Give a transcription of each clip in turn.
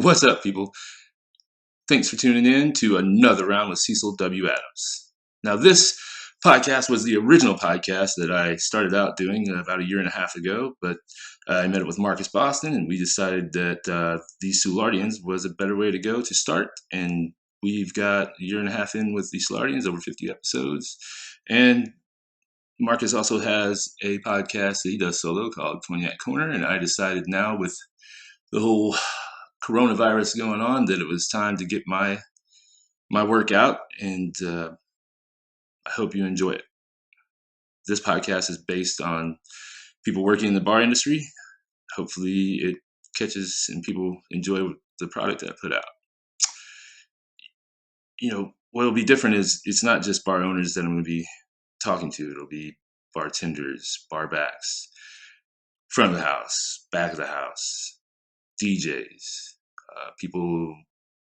What's up, people? Thanks for tuning in to another round with Cecil W. Adams. Now, this podcast was the original podcast that I started out doing about a year and a half ago, but I met up with Marcus Boston, and we decided that the Soulardians was a better way to go to start, and we've got a year and a half in with the Soulardians, over 50 episodes, and Marcus also has a podcast that he does solo called Cognac Corner, and I decided now with the whole coronavirus going on that it was time to get my work out, and I hope you enjoy it. This podcast is based on people working in the bar industry. Hopefully it catches and people enjoy the product that I put out. You know, what'll be different is it's not just bar owners that I'm going to be talking to. It'll be bartenders, bar backs, front of the house, back of the house, DJs, people,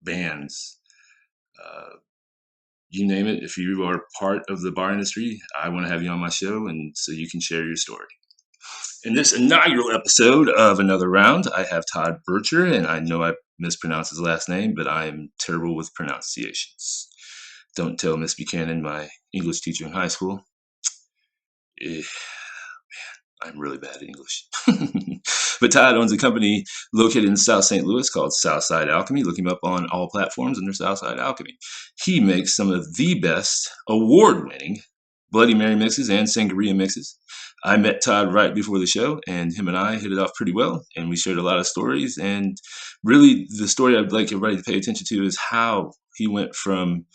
bands, you name it. If you are part of the bar industry, I want to have you on my show, and so you can share your story. In this inaugural episode of Another Round, I have Todd Butcher, and I know I mispronounced his last name, but I am terrible with pronunciations. Don't tell Miss Buchanan, my English teacher in high school. I'm really bad at English. But Todd owns a company located in South St. Louis called Southside Alchemy. Look him up on all platforms under Southside Alchemy. He makes some of the best award-winning Bloody Mary mixes and Sangria mixes. I met Todd right before the show, and him and I hit it off pretty well, and we shared a lot of stories. And really, the story I'd like everybody to pay attention to is how he went from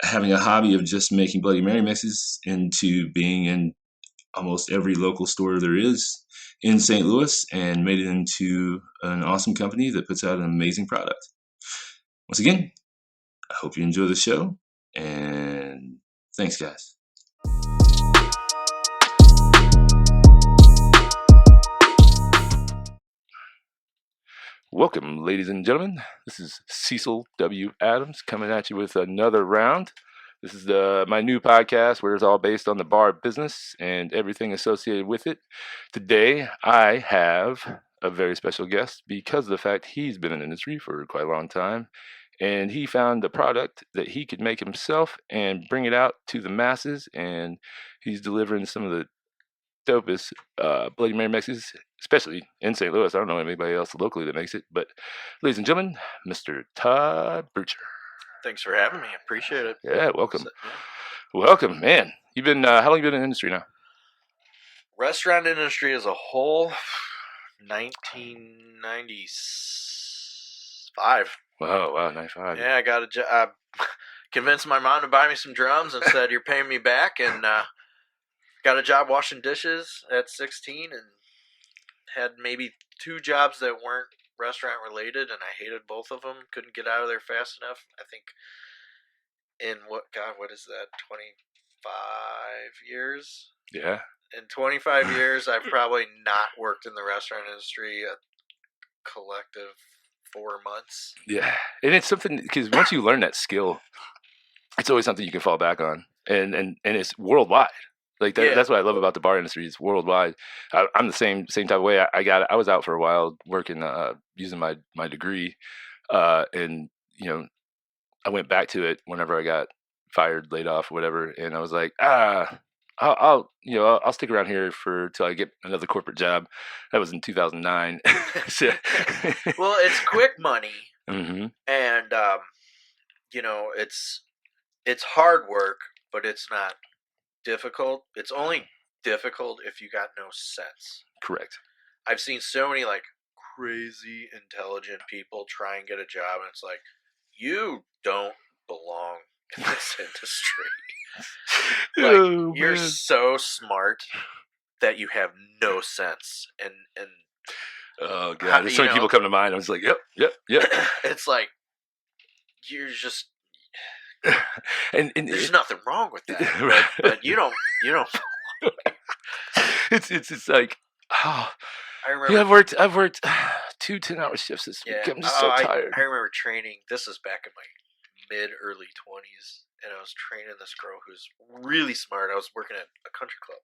having a hobby of just making Bloody Mary mixes into being in almost every local store there is in St. Louis and made it into an awesome company that puts out an amazing product. Once again, I hope you enjoy the show, and thanks, guys. Welcome, ladies and gentlemen. This is Cecil W. Adams coming at you with another round. This is my new podcast where it's all based on the bar business and everything associated with it. Today, I have a very special guest because of the fact he's been in the industry for quite a long time. And he found a product that he could make himself and bring it out to the masses. And he's delivering some of the dopest Bloody Mary mixes, especially in St. Louis. I don't know anybody else locally that makes it. But ladies and gentlemen, Mr. Todd Butcher. Thanks for having me. I appreciate it. Yeah, welcome. Welcome, man. You've been how long have you been in the industry now? Restaurant industry as a whole, 1995. Wow, 95. Yeah, I got a job. Convinced my mom to buy me some drums and said, "You're paying me back," and got a job washing dishes at 16, and had maybe 2 jobs that weren't restaurant related, and I hated both of them. Couldn't get out of there fast enough. I think in what is that, 25 years? Yeah. In 25 years, I've probably not worked in the restaurant industry a collective 4 months. Yeah, and it's something, because once you learn that skill, it's always something you can fall back on, and it's worldwide. Like that, yeah. That's what I love about the bar industry. It's worldwide. I'm the same type of way. I was out for a while working, using my degree, and I went back to it whenever I got fired, laid off, whatever. And I was like, I'll stick around here till I get another corporate job. That was in 2009. Well, it's quick money, mm-hmm. And it's hard work, but it's not difficult. It's only difficult if you got no sense. Correct. I've seen so many like crazy intelligent people try and get a job, and it's like, you don't belong in this industry. Like, you're so smart that you have no sense, and oh god, there's so many people come to mind. I was like, yep. It's like you're just and there's nothing wrong with that, right. but you don't. It's like, oh, I remember. Yeah, I've worked 2 10-hour shifts this week. I'm just so tired. I remember training. This is back in my mid-early 20s, and I was training this girl who's really smart. I was working at a country club,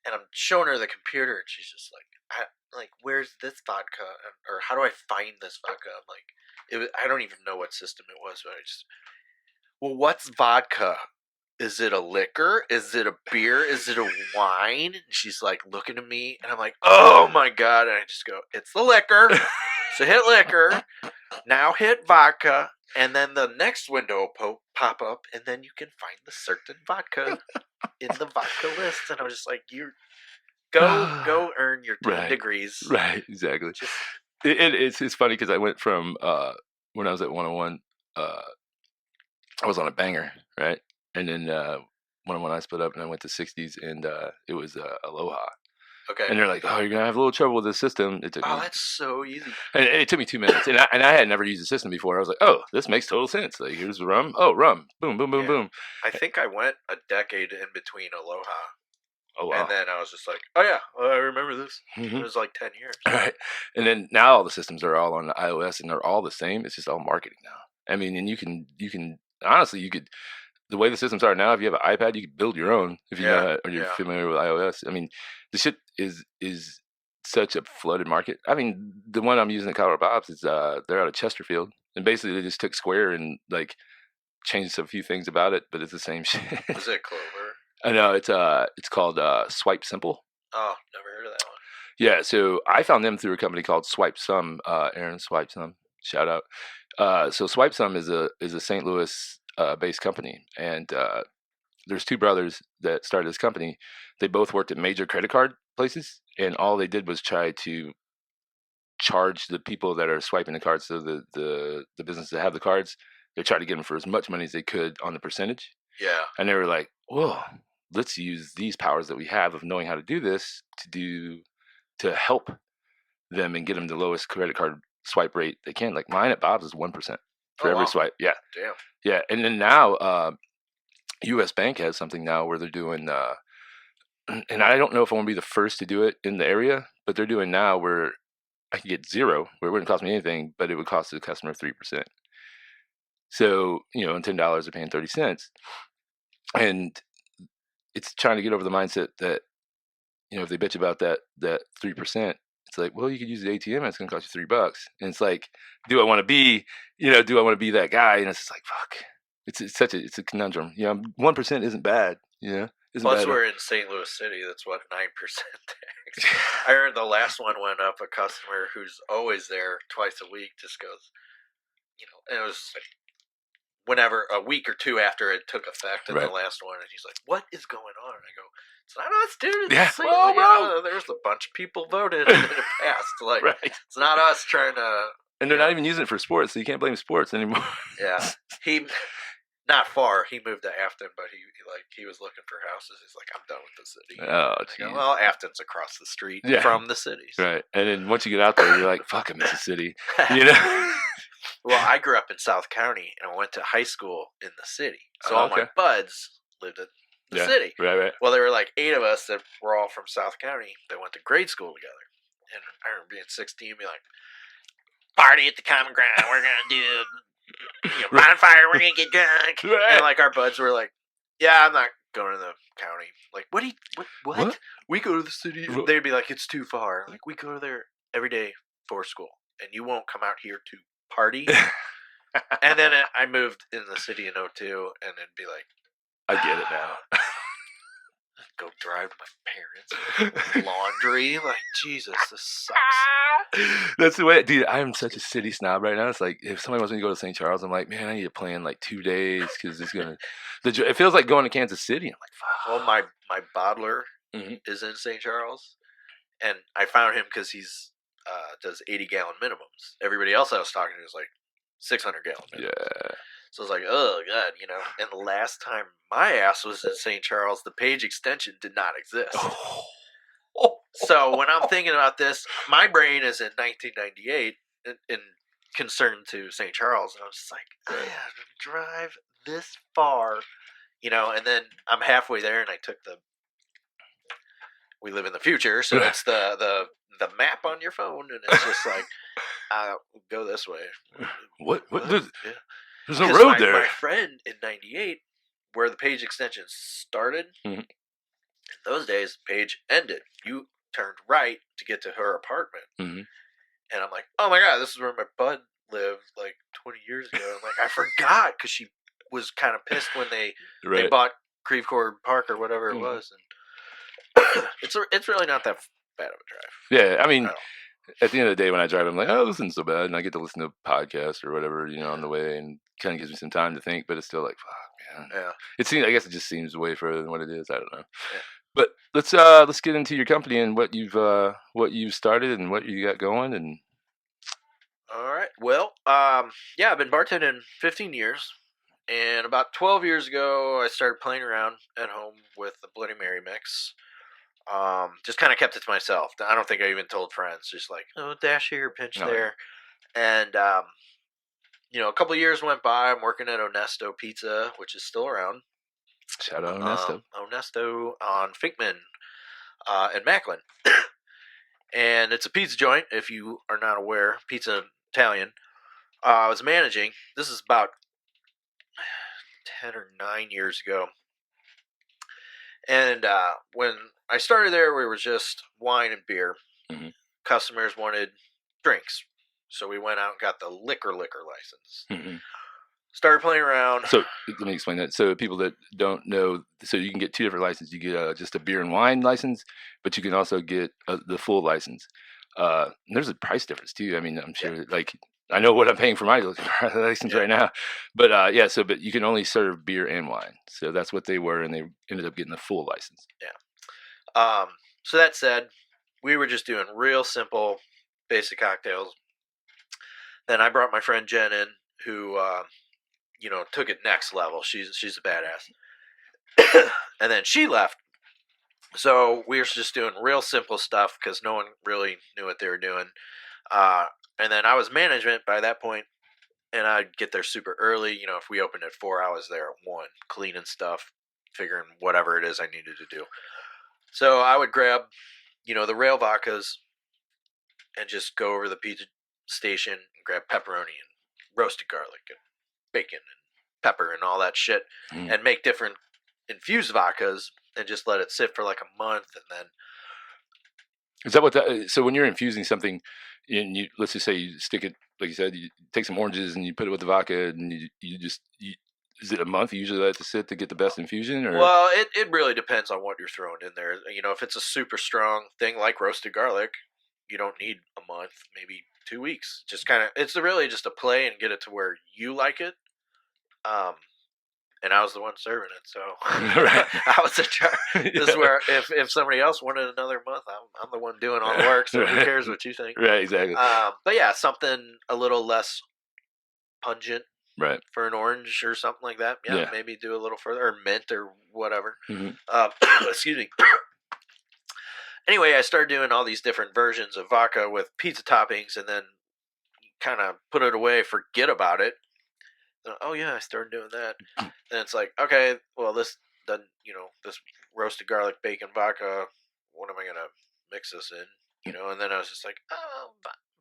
and I'm showing her the computer, and she's just like, like, where's this vodka? Or how do I find this vodka? I'm like, I don't even know what system it was, but well, what's vodka? Is it a liquor? Is it a beer? Is it a wine? And she's like looking at me, and I'm like, oh my God. And I just go, it's the liquor. So hit liquor. Now hit vodka. And then the next window will pop up, and then you can find the certain vodka in the vodka list. And I was just like, go earn your 10 degrees. Right, exactly. It's funny because I went from when I was at 101, I was on a banger, right? And then 101 I split up and I went to 60s, and it was Aloha. Okay. And they're like, oh, you're going to have a little trouble with this system. It took me, that's so easy. And it took me 2 minutes. And I had never used the system before. I was like, oh, this makes total sense. Like, here's the rum. Oh, rum. Boom, boom, boom, boom. I think I went a decade in between Aloha. Oh, wow. And then I was just like, oh, yeah, I remember this. It was like 10 years. All right. And then now all the systems are all on iOS, and they're all the same. It's just all marketing now. I mean, and you can honestly, you could, the way the systems are now, if you have an iPad, you could build your own if you know, or you're familiar with iOS. I mean, the shit is such a flooded market. I mean, the one I'm using at Colorado Bob's is they're out of Chesterfield, and basically they just took Square and like changed a few things about it, but it's the same shit. Is it Clover? I know it's called Swipe Simple. Oh, never heard of that one. Yeah, so I found them through a company called Swipe Some. Aaron Swipe Some, shout out. So Swipe Some is a St. Louis based company, and there's two brothers that started this company. They both worked at major credit card places, and all they did was try to charge the people that are swiping the cards. So the businesses that have the cards, they try to get them for as much money as they could on the percentage. Yeah. And they were like, whoa, let's use these powers that we have of knowing how to do this to help them and get them the lowest credit card swipe rate they can. Like mine at Bob's is 1% for every swipe. Yeah. Damn. Yeah. And then now US Bank has something now where they're doing and I don't know if I want to be the first to do it in the area, but they're doing now where I can get zero, where it wouldn't cost me anything, but it would cost the customer 3%. So, and $10 they're paying 30 cents. And it's trying to get over the mindset that, if they bitch about that 3%, it's like, well, you could use the ATM and it's going to cost you $3. And it's like, do I want to be that guy? And it's just like, fuck. It's a conundrum. 1% isn't bad. Plus, we're in St. Louis City. That's what 9% tax. I heard the last one went up. A customer who's always there twice a week just goes, and it was like whenever a week or two after it took effect, and the last one, and he's like, "What is going on?" And I go, "It's not us, dude. Yeah, bro. There's a bunch of people voted and it passed. Like, it's not us trying to." And they're not even using it for sports, so you can't blame sports anymore. Yeah, not far. He moved to Afton, but he was looking for houses. He's like, I'm done with the city. Oh, geez. Well, Afton's across the street from the city. So. Right. And then once you get out there, you're like, fuck, I miss the city. Well, I grew up in South County, and I went to high school in the city. So all my buds lived in the city. Right. Well, there were like 8 of us that were all from South County that went to grade school together. And I remember being 16 and be like, party at the common ground. We're going to do bonfire. We're going to get drunk. Right. And like our buds were like, yeah, I'm not going to the county. Like, what? We go to the city. They'd be like, it's too far. Like, we go there every day for school. And you won't come out here to party. And then I moved in the city in 02, and it'd be like, I get it now. Go drive my parents' laundry. Like, Jesus, this sucks. That's the way, dude. I am such a city snob right now. It's like if somebody wants me to go to St. Charles, I'm like, man, I need to plan like 2 days because it's gonna. It feels like going to Kansas City. I'm like, fuck. Well, my bottler is in St. Charles, and I found him because he's does 80-gallon minimums. Everybody else I was talking to was like 600-gallon minimums. Yeah. So I was like, oh, God, And the last time my ass was in St. Charles, the page extension did not exist. So when I'm thinking about this, my brain is in 1998 in concern to St. Charles. And I was just like, I have to drive this far, and then I'm halfway there, and I took we live in the future, so it's the map on your phone, and it's just like, go this way. What? There's no road there. My friend in 98, where the page extension started, in those days, page ended. You turned right to get to her apartment. Mm-hmm. And I'm like, oh my God, this is where my bud lived like 20 years ago. I'm like, I forgot, because she was kind of pissed when they bought Creve Coeur Park or whatever it was. And it's really not that bad of a drive. Yeah, I mean, at the end of the day, when I drive, I'm like, oh, this isn't so bad. And I get to listen to a podcast or whatever, on the way, and kind of gives me some time to think, but it's still like, fuck, man. Yeah. I guess it just seems way further than what it is. I don't know. Yeah. But let's get into your company and what you've started and what you got going. And all right. Well, yeah, I've been bartending 15 years. And about 12 years ago, I started playing around at home with the Bloody Mary mix. Just kind of kept it to myself. I don't think I even told friends. Just like, oh, dash here, pinch there. And, a couple of years went by. I'm working at Onesto Pizza, which is still around. Shout out Onesto. Onesto on Finkman in Macklin. And it's a pizza joint, if you are not aware. Pizza Italian. I was managing. This is about 10 or 9 years ago. And when I started there, we were just wine and beer. Mm-hmm. Customers wanted drinks. So we went out and got the liquor license. Mm-hmm. Started playing around. So let me explain that. So people that don't know, so you can get two different licenses. You get just a beer and wine license, but you can also get the full license. There's a price difference too. I mean, I'm sure I know what I'm paying for my license right now, but but you can only serve beer and wine. So that's what they were, and they ended up getting the full license. Yeah. So that said, we were just doing real simple, basic cocktails. Then I brought my friend Jen in, who, took it next level. She's a badass. And then she left. So we were just doing real simple stuff because no one really knew what they were doing. And then I was management by that point, and I'd get there super early. If we opened at 4, I was there at 1, cleaning stuff, figuring whatever it is I needed to do. So I would grab, the rail vodkas and just go over to the pizza station and grab pepperoni and roasted garlic and bacon and pepper and all that shit and make different infused vodkas and just let it sit for like a month. And then is that what so when you're infusing something, and let's just say you stick it, like you said, you take some oranges and you put it with the vodka, and you is it a month you usually let it sit to get the best infusion? Or? Well, it really depends on what you're throwing in there. If it's a super strong thing like roasted garlic, you don't need a month, maybe 2 weeks. Just it's really just a play and get it to where you like it. And I was the one serving it, so I was in charge. This is where if somebody else wanted another month, I'm the one doing all the work. So who cares what you think? Right, exactly. But yeah, something a little less pungent, right, for an orange or something like that. Yeah, maybe do a little further, or mint or whatever. Mm-hmm. Excuse me. Anyway, I started doing all these different versions of vodka with pizza toppings, and then kind of put it away, forget about it. Oh yeah, I started doing that. And it's like, okay, well, this roasted garlic bacon vodka, what am I gonna mix this in? And then I was just like, oh,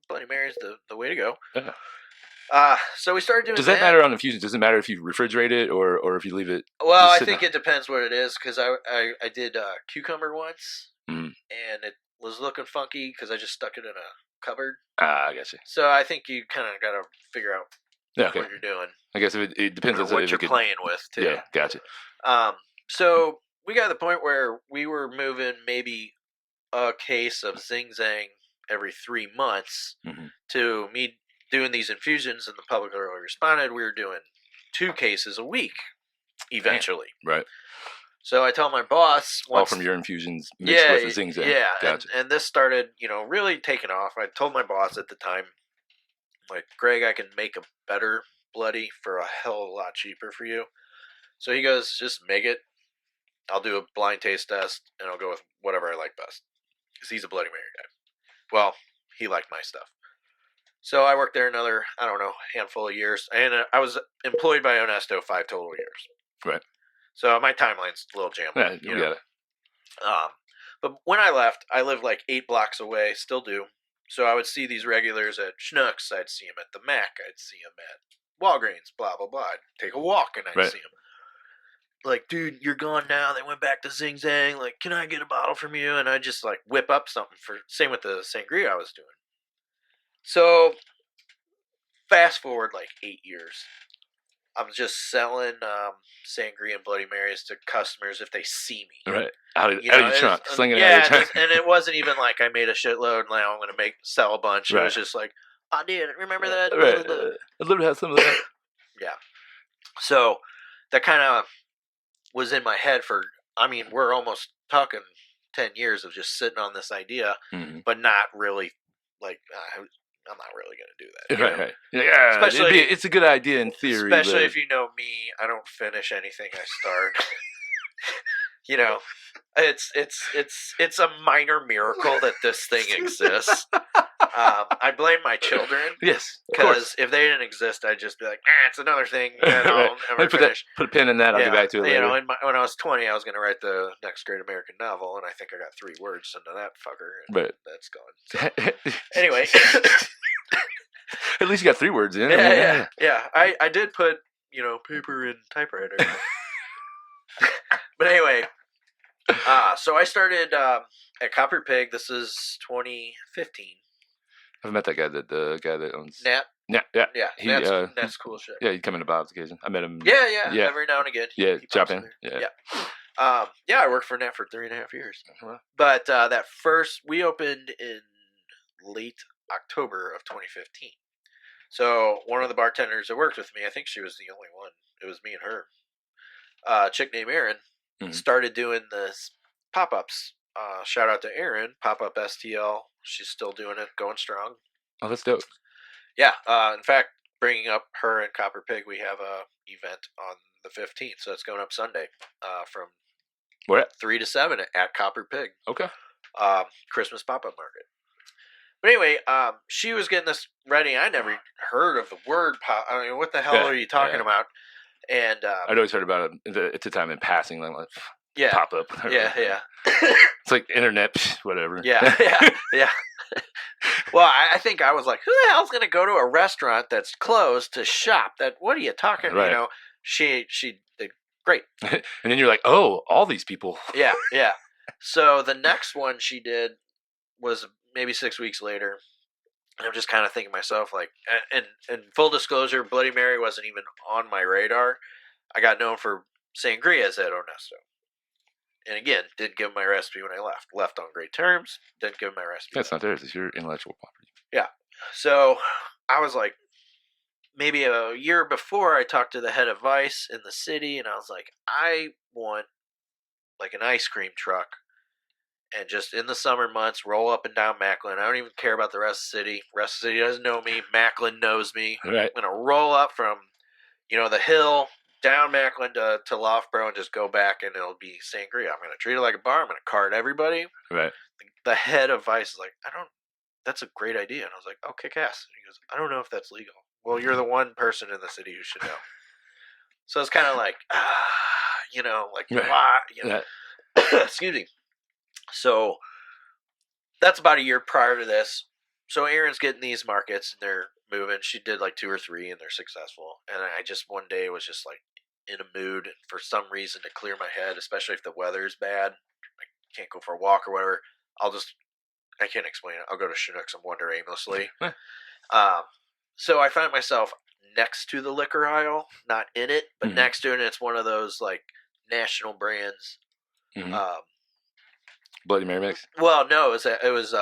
Bloody Mary's the way to go. Yeah. So we started doing. Does that matter on infusion? Does it matter if you refrigerate it or if you leave it? Well, I think it depends what it is, because I did cucumber once, and it was looking funky because I just stuck it in a cupboard. I gotcha. So I think you kind of got to figure out what you're doing. I guess it depends on what you're playing with, too. Yeah, gotcha. So we got to the point where we were moving maybe a case of Zing Zang every 3 months to me doing these infusions, and the public really responded. We were doing 2 cases a week eventually. Right. So I tell my boss... all from your infusions mixed with the Zing Zang. Yeah, gotcha. and this started, really taking off. I told my boss at the time, like, Greg, I can make a better bloody for a hell of a lot cheaper for you. So he goes, just make it. I'll do a blind taste test, and I'll go with whatever I like best. Because he's a Bloody Mary guy. Well, he liked my stuff. So I worked there another, handful of years. And I was employed by Onesto 5 total years. Right. So my timeline's a little jammed. Yeah, you got it. But when I left, I lived like 8 blocks away, still do. So I would see these regulars at Schnucks. I'd see them at the Mac. I'd see them at Walgreens, blah, blah, blah. I'd take a walk and I'd see them. like, dude, you're gone now. They went back to Zing Zang. Like, can I get a bottle from you? And I just like whip up something for. Same with the sangria I was doing. So fast forward like 8 years. I'm just selling sangria and Bloody Marys to customers if they see me. Right. Out of your trunk. Sling it out of your trunk. And it wasn't even like I made a shitload and now I'm going to sell a bunch. Right. It was just like, I did. Remember that? Right. I literally had some of that. Yeah. So that kind of was in my head for, I mean, we're almost talking 10 years of just sitting on this idea, but not really like, I'm not really going to do that. Right. Yeah, especially it's a good idea in theory. Especially if you know me, I don't finish anything I start. You know, it's a minor miracle that this thing exists. I blame my children. Yes, because if they didn't exist, I'd just be like, it's another thing that I'll never finish. Put a pin in that. I'll get back to it later. You know, when I was 20, I was going to write the next great American novel, and I think I got 3 words into that fucker, and that's gone. So, anyway. At least you got 3 words in. Yeah. I did put, paper and typewriter. But anyway, so I started at Copper Pig. This is 2015. I've met that guy, the guy that owns Nat. Yeah. Nat's cool shit. Yeah, he'd come into Bob's occasion. I met him. Yeah. Every now and again. Yeah, drop in. Yeah. I worked for Nat for 3.5 years. But we opened in late October of 2015. So one of the bartenders that worked with me, I think she was the only one. It was me and her. A chick named Erin started doing this pop-ups. Shout out to Erin, pop-up STL. She's still doing it, going strong. Oh, that's dope. Yeah. In fact, bringing up her and Copper Pig, we have a event on the 15th, so it's going up Sunday from where? 3 to 7 at Copper Pig. Okay. Christmas pop-up market. But anyway, she was getting this ready. I never heard of the word pop. I mean, what the hell are you talking about? And I'd always heard about it at the time in passing, like pop up. Yeah. It's like internet, whatever. Yeah. Well, I think I was like, who the hell's gonna go to a restaurant that's closed to shop? What are you talking? Right. You know, she did great. And then you're like, oh, all these people. Yeah. So the next one she did was maybe 6 weeks later. And I'm just kind of thinking to myself, like, and full disclosure, Bloody Mary wasn't even on my radar. I got known for sangrias at Ernesto. And again, didn't give him my recipe when I left. Left on great terms. Didn't give him my recipe. That's not theirs. It's your intellectual property. Yeah. So I was like, maybe a year before, I talked to the head of Vice in the city, and I was like, I want like an ice cream truck. And just in the summer months, roll up and down Macklin. I don't even care about the rest of the city. The rest of the city doesn't know me. Macklin knows me. Right. I'm going to roll up from, the hill down Macklin to Loughborough and just go back, and it'll be sangria. I'm going to treat it like a bar. I'm going to card everybody. Right. The head of Vice is like, that's a great idea. And I was like, oh, kick ass. And he goes, I don't know if that's legal. Well, you're the one person in the city who should know. So it's kind of like, why? Excuse me. So that's about a year prior to this. So Erin's getting these markets and they're moving. She did like 2 or 3 and they're successful. And I just one day was just like in a mood for some reason to clear my head, especially if the weather's bad. I can't go for a walk or whatever. I can't explain it. I'll go to Chinook's and wander aimlessly. So I find myself next to the liquor aisle, not in it, but next to it. And it's one of those like national brands. Bloody Mary mix? Well, no, it was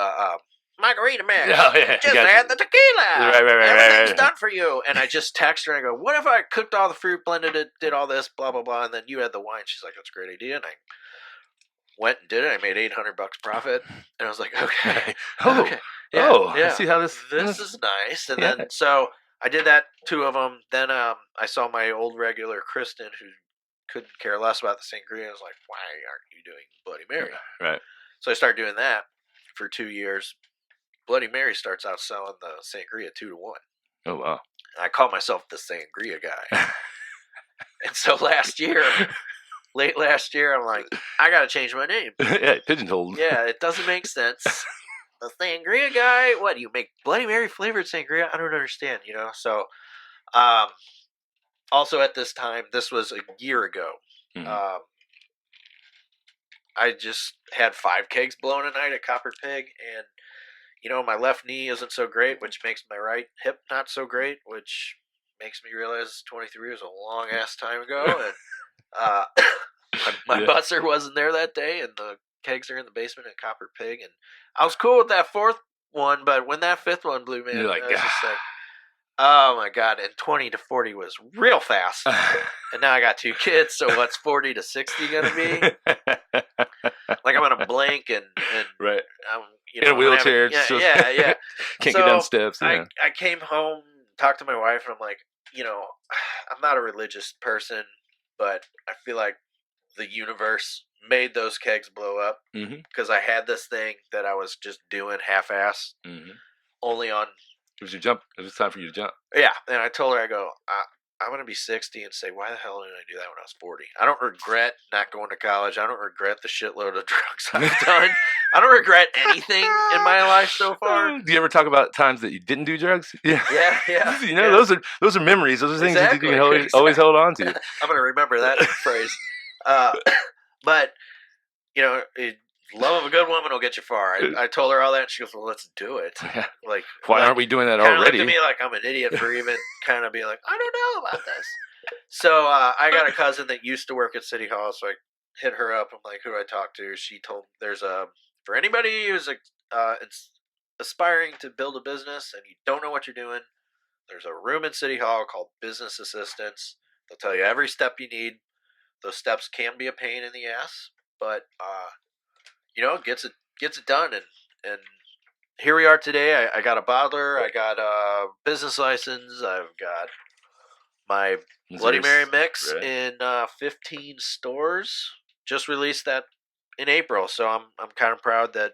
margarita mix. Oh, yeah. Just add the tequila. Right. Everything's done for you. And I just text her and I go, what if I cooked all the fruit, blended it, did all this, blah, blah, blah, and then you had the wine? She's like, that's a great idea. And I went and did it. I made $800 profit. And I was like, okay. Okay. I see how this is nice. And then, so I did that, 2 of them. Then I saw my old regular Kristen who couldn't care less about the sangria. I was like, why aren't you doing Bloody Mary? Right. So I started doing that for 2 years. Bloody Mary starts out selling the sangria 2 to 1. Oh, wow. And I call myself the sangria guy. And so late last year, I'm like, I got to change my name. Yeah, pigeonholed. Yeah, it doesn't make sense. The sangria guy? What, do you make Bloody Mary flavored sangria? I don't understand, So, also at this time, this was a year ago. Um, I just had 5 kegs blown a night at Copper Pig, and my left knee isn't so great, which makes my right hip not so great, which makes me realize 23 was a long ass time ago, and uh, my butzer wasn't there that day, and the kegs are in the basement at Copper Pig, and I was cool with that 4th one, but when that 5th one blew, man, you're like, I was just like, oh my god! And 20 to 40 was real fast, and now I got 2 kids, so what's 40 to 60 gonna be? Like I'm gonna blink and right. I'm in a wheelchair. Yeah. Can't get down steps. I came home, talked to my wife, and I'm like, I'm not a religious person, but I feel like the universe made those kegs blow up because I had this thing that I was just doing half-ass, only on. It was your jump. It was time for you to jump. Yeah, and I told her, I go, I'm going to be 60 and say, why the hell didn't I do that when I was 40? I don't regret not going to college. I don't regret the shitload of drugs I've done. I don't regret anything in my life so far. Do you ever talk about times that you didn't do drugs? Yeah. Those are memories. Those are things that you can always hold on to. I'm going to remember that phrase. But, love of a good woman will get you far. I told her all that, and she goes, well, let's do it. Yeah. Like, why aren't we doing that already? Looked at me like I'm an idiot for even kind of being like, I don't know about this. So I got a cousin that used to work at City Hall, so I hit her up. I'm like, who do I talk to? She told for anybody who's aspiring to build a business and you don't know what you're doing, there's a room in City Hall called Business Assistance. They'll tell you every step you need. Those steps can be a pain in the ass, but gets it done, and here we are today. I got a bottler, I got a business license, I've got my Bloody Mary mix in 15 stores. Just released that in April, so I'm kind of proud that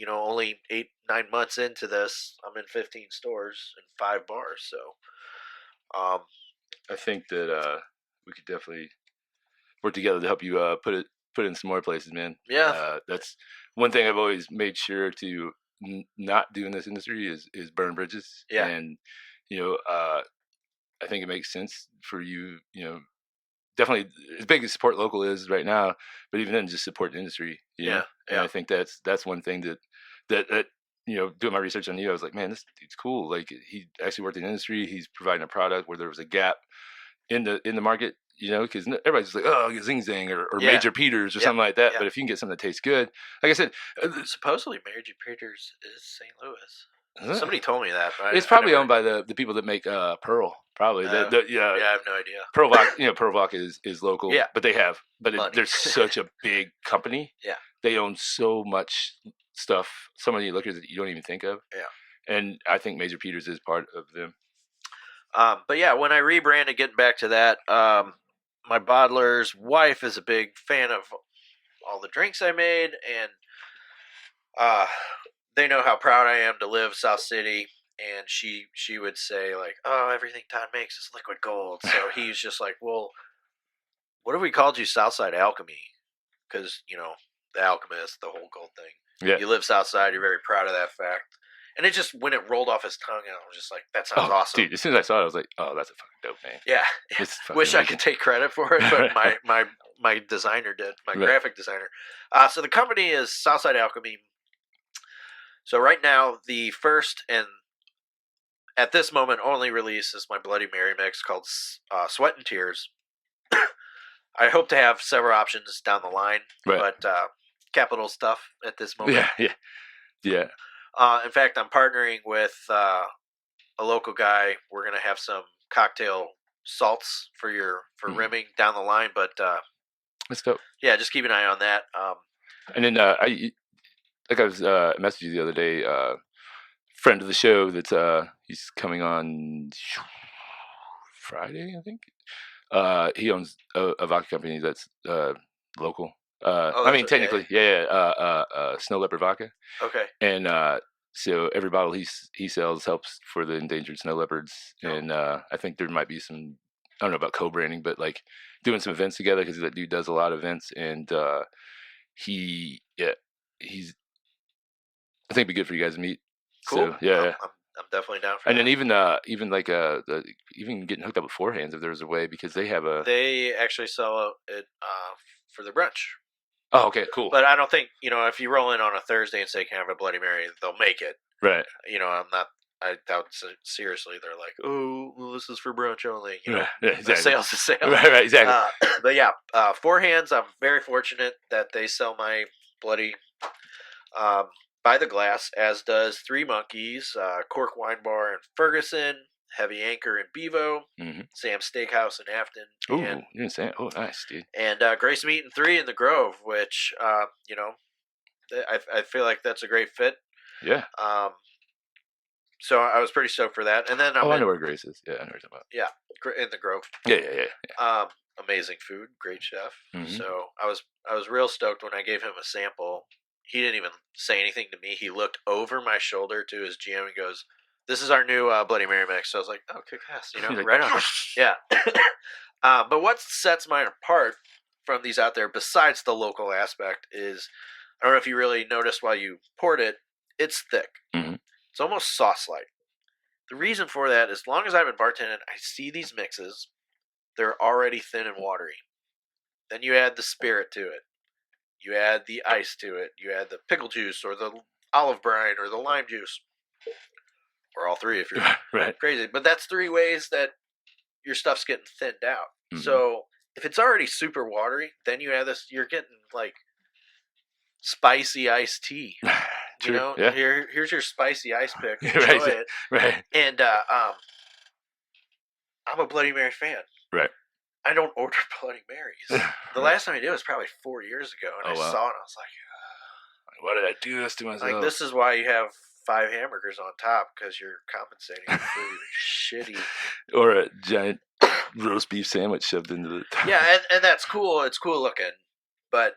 only 8-9 months into this, I'm in 15 stores and 5 bars. So I think that we could definitely work together to help you put in some more places, man. Yeah. That's one thing I've always made sure to not do in this industry is burn bridges. Yeah. And, I think it makes sense for you, definitely as big as support local is right now, but even then just support the industry. Yeah. And I think that's one thing that doing my research on you, I was like, man, this dude's cool. Like he actually worked in the industry. He's providing a product where there was a gap in the market. Because everybody's just like, oh, Zing Zang or Major Peters or something like that. But if you can get something that tastes good, like I said, suppostly Major Peters is St. Louis. Somebody told me that. It's probably owned by the people that make Pearl. Probably. I have no idea. Pearl Vodka is local. Yeah. But they're such a big company. Yeah. They own so much stuff, so many liquors that you don't even think of. Yeah. And I think Major Peters is part of them. But yeah, when I rebranded, getting back to that, my bottler's wife is a big fan of all the drinks I made, and they know how proud I am to live South City, and she would say, like, oh, everything Todd makes is liquid gold. So he's just like, well, what if we called you Southside Alchemy? Because, the alchemist, the whole gold thing. Yeah. You live Southside, you're very proud of that fact. And it just, when it rolled off his tongue, I was just like, that sounds awesome. Dude, as soon as I saw it, I was like, oh, that's a fucking dope name. Yeah. Wish I could take credit for it, but my designer did, my graphic designer. So the company is Southside Alchemy. So right now, the first and at this moment only release is my Bloody Mary mix called Sweat and Tears. I hope to have several options down the line, but capital stuff at this moment. Yeah. In fact, I'm partnering with a local guy. We're gonna have some cocktail salts for rimming down the line, but that's dope. Yeah, just keep an eye on that. And then I was messaging you the other day. Friend of the show that he's coming on Friday, I think. He owns a vodka company that's local. Technically, Snow Leopard Vodka. Okay. And so every bottle he sells helps for the endangered snow leopards. And I think there might be some, I don't know about co-branding, but like doing some events together because that dude does a lot of events. And he's, I think it'd be good for you guys to meet. Cool. So, yeah. I'm I'm definitely down for And that. then even like even getting hooked up with Four Hands if there's a way, because they have a. They actually sell it for the brunch. Oh, okay, cool. But I don't think, if you roll in on a Thursday and say, can I have a Bloody Mary, they'll make it. Right. I doubt seriously they're like, oh, well, this is for brunch only. Right. Yeah, exactly. Sales to sales. Right, exactly. But yeah, Four Hands, I'm very fortunate that they sell my Bloody by the glass, as does Three Monkeys, Cork Wine Bar in Ferguson, Heavy Anchor in Bevo, Sam's Steakhouse in Afton. Ooh, you're insane. Oh, nice, dude. And Grace Meat and 3 in the Grove, which, I feel like that's a great fit. Yeah. So I was pretty stoked for that. And then I know where Grace is. Yeah, I know what you're talking about. Yeah, in the Grove. Yeah. Amazing food, great chef. Mm-hmm. So I was real stoked when I gave him a sample. He didn't even say anything to me. He looked over my shoulder to his GM and goes, "This is our new Bloody Mary mix." So I was like, "Oh, kick ass," right on. Yeah. But what sets mine apart from these out there, besides the local aspect, is I don't know if you really noticed while you poured it. It's thick. Mm-hmm. It's almost sauce-like. The reason for that is, as long as I've been bartending, I see these mixes. They're already thin and watery. Then you add the spirit to it. You add the ice to it. You add the pickle juice or the olive brine or the lime juice. Or all three if you're right. crazy. But that's 3 ways that your stuff's getting thinned out. Mm-hmm. So if it's already super watery, then you add this, you're getting like spicy iced tea. True. Yeah. Here's your spicy ice pick. Enjoy it. Right. And I'm a Bloody Mary fan. Right. I don't order Bloody Marys. The last time I did was probably 4 years ago, and I saw it, and I was like, why did I do this to myself? Like, this is why you have 5 hamburgers on top, because you're compensating for shitty. Or a giant roast beef sandwich shoved into the top. Yeah, and that's cool. It's cool looking. But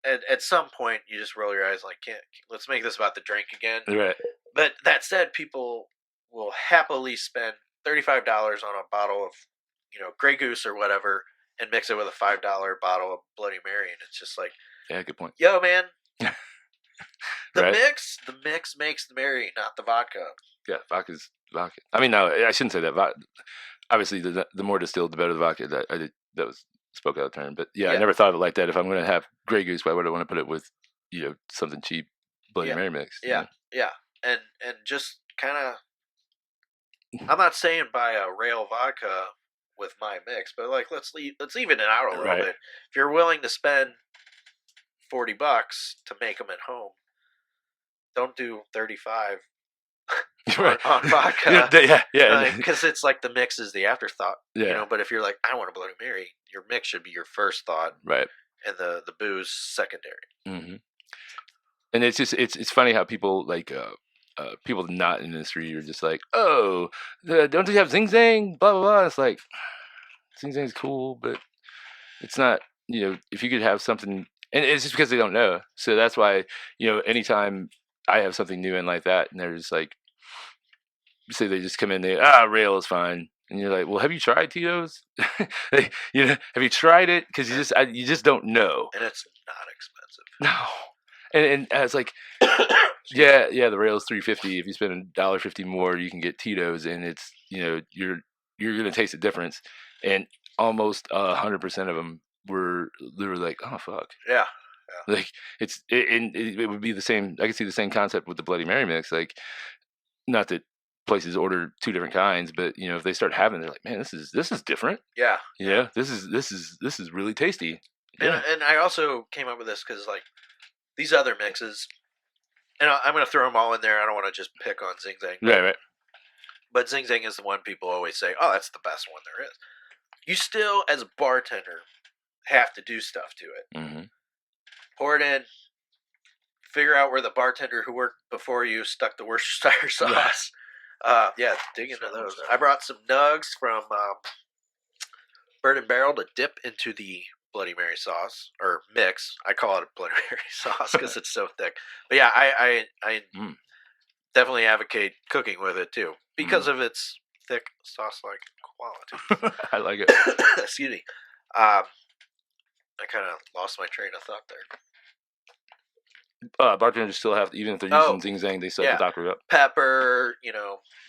at some point, you just roll your eyes like, let's make this about the drink again. Right. But that said, people will happily spend $35 on a bottle of Grey Goose or whatever, and mix it with a $5 bottle of Bloody Mary, and it's just like, yeah, good point. Yo, man, the right? mix makes the Mary, not the vodka. Yeah, vodka's vodka. I mean, no, I shouldn't say that. Obviously, the more distilled, the better the vodka. That was spoke out of turn, but yeah, I never thought of it like that. If I'm going to have Grey Goose, why would I want to put it with something cheap, Bloody Mary mix? Yeah, and just kind of. I'm not saying buy a rail vodka with my mix, but like let's even it out a little bit. If you're willing to spend $40 to make them at home, don't do 35 on vodka. Yeah. Because it's like the mix is the afterthought. Yeah. But if you're like, I want a Bloody Mary, your mix should be your first thought. Right. And the booze secondary. Mm-hmm. And it's just it's funny how people like people not in the industry are just like, oh, don't you have Zing Zang? Blah blah blah. It's like Zing Zang's cool, but it's not. If you could have something, and it's just because they don't know. So that's why anytime I have something new in like that, and they're just like, say they just come in, rail is fine, and you're like, well, have you tried Tito's? Have you tried it? Because you just don't know. And it's not expensive. No. And it's like, yeah, the rail's $3.50. If you spend $1.50 more, you can get Tito's, and it's you're gonna taste the difference. And almost 100% of them were literally like, oh fuck, yeah. Like it would be the same. I could see the same concept with the Bloody Mary mix. Like, not that places order 2 different kinds, but if they start having, they're like, man, this is different. Yeah. This is really tasty. Yeah. And I also came up with this because like. These other mixes, and I'm going to throw them all in there. I don't want to just pick on Zing Zang. Right. But Zing Zang is the one people always say, oh, that's the best one there is. You still, as a bartender, have to do stuff to it. Mm-hmm. Pour it in. Figure out where the bartender who worked before you stuck the Worcestershire sauce. Dig into those. I brought some nugs from Bird and Barrel to dip into the Bloody Mary sauce or mix. I call it a Bloody Mary sauce because it's so thick. But yeah, I definitely advocate cooking with it too because of its thick sauce-like quality. I like it. Excuse me. I kind of lost my train of thought there. Bartenders still have, even if they're using Zing Zang, they still have to dock it up. Pepper,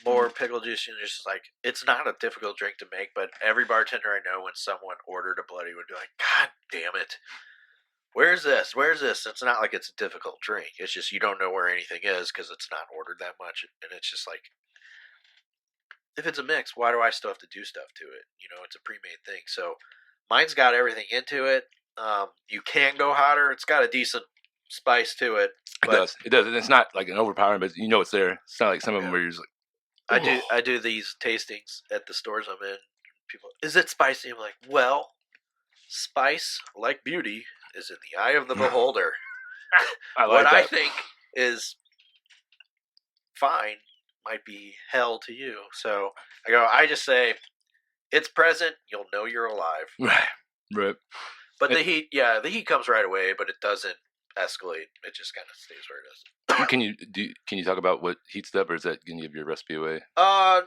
more pickle juice, and just like it's not a difficult drink to make. But every bartender I know, when someone ordered a bloody, would be like, "God damn it, where's this? Where's this?" It's not like it's a difficult drink. It's just you don't know where anything is because it's not ordered that much, and it's just like, if it's a mix, why do I still have to do stuff to it? It's a pre-made thing. So mine's got everything into it. You can go hotter. It's got a decent spice to it. It does. It does. And it's not like an overpowering, but it's there. It's not like some of them where you're just like, I do these tastings at the stores I'm in. People, is it spicy? I'm like, well, spice, like beauty, is in the eye of the beholder. What I think is fine might be hell to you. So I just say, it's present. You'll know you're alive. Right. But the heat comes right away, but it doesn't escalate. It just kind of stays where it is. Can you talk about what heats it up, or is that going to give your recipe away? No,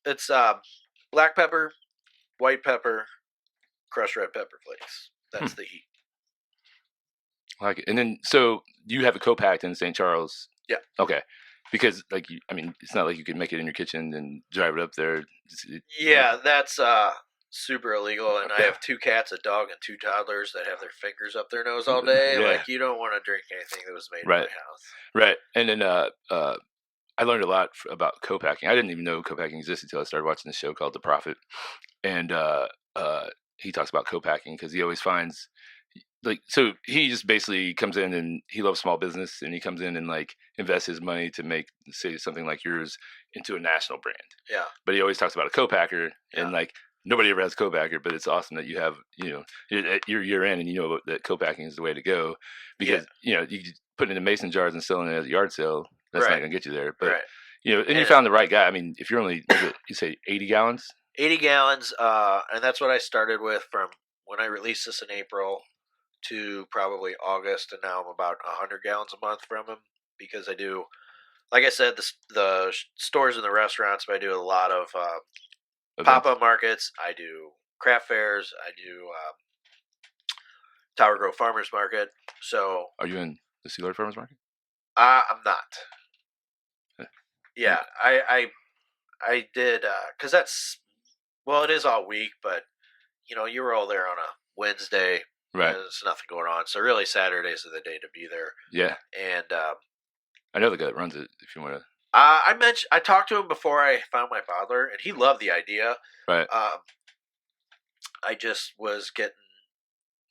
it's black pepper, white pepper, crushed red pepper flakes. That's the heat. I like it. And then, so you have a co-packed in St. Charles. Yeah. Okay. Because it's not like you could make it in your kitchen and drive it up there. That's super illegal. And I have 2 cats, a dog, and 2 toddlers that have their fingers up their nose all day. Yeah. Like, you don't want to drink anything that was made in my house. Right. And then I learned a lot about co-packing. I didn't even know co-packing existed until I started watching this show called The Prophet. And he talks about co-packing because he always finds, so he just basically comes in and he loves small business, and he comes in and like invests his money to make, say, something like yours into a national brand. Yeah. But he always talks about a co-packer, and like nobody ever has a co-packer, but it's awesome that you have, you're year in and you know that co-packing is the way to go, because you put it into mason jars and selling it at a yard sale, that's not going to get you there. But and you found the right guy. I mean, if you're only, you say 80 gallons? 80 gallons, and that's what I started with from when I released this in April to probably August, and now I'm about 100 gallons a month from him, because I do, like I said, the stores and the restaurants, but I do a lot of pop-up markets. I do craft fairs. I do Tower Grove Farmers Market. So, are you in the Sealord Farmers Market? I'm not. Yeah, I did, because it is all week, but you roll there on a Wednesday. Right. There's nothing going on. So really Saturdays are the day to be there. Yeah. And I know the guy that runs it, if you want to. I talked to him before I found my bottler, and he loved the idea. Right. I just was getting.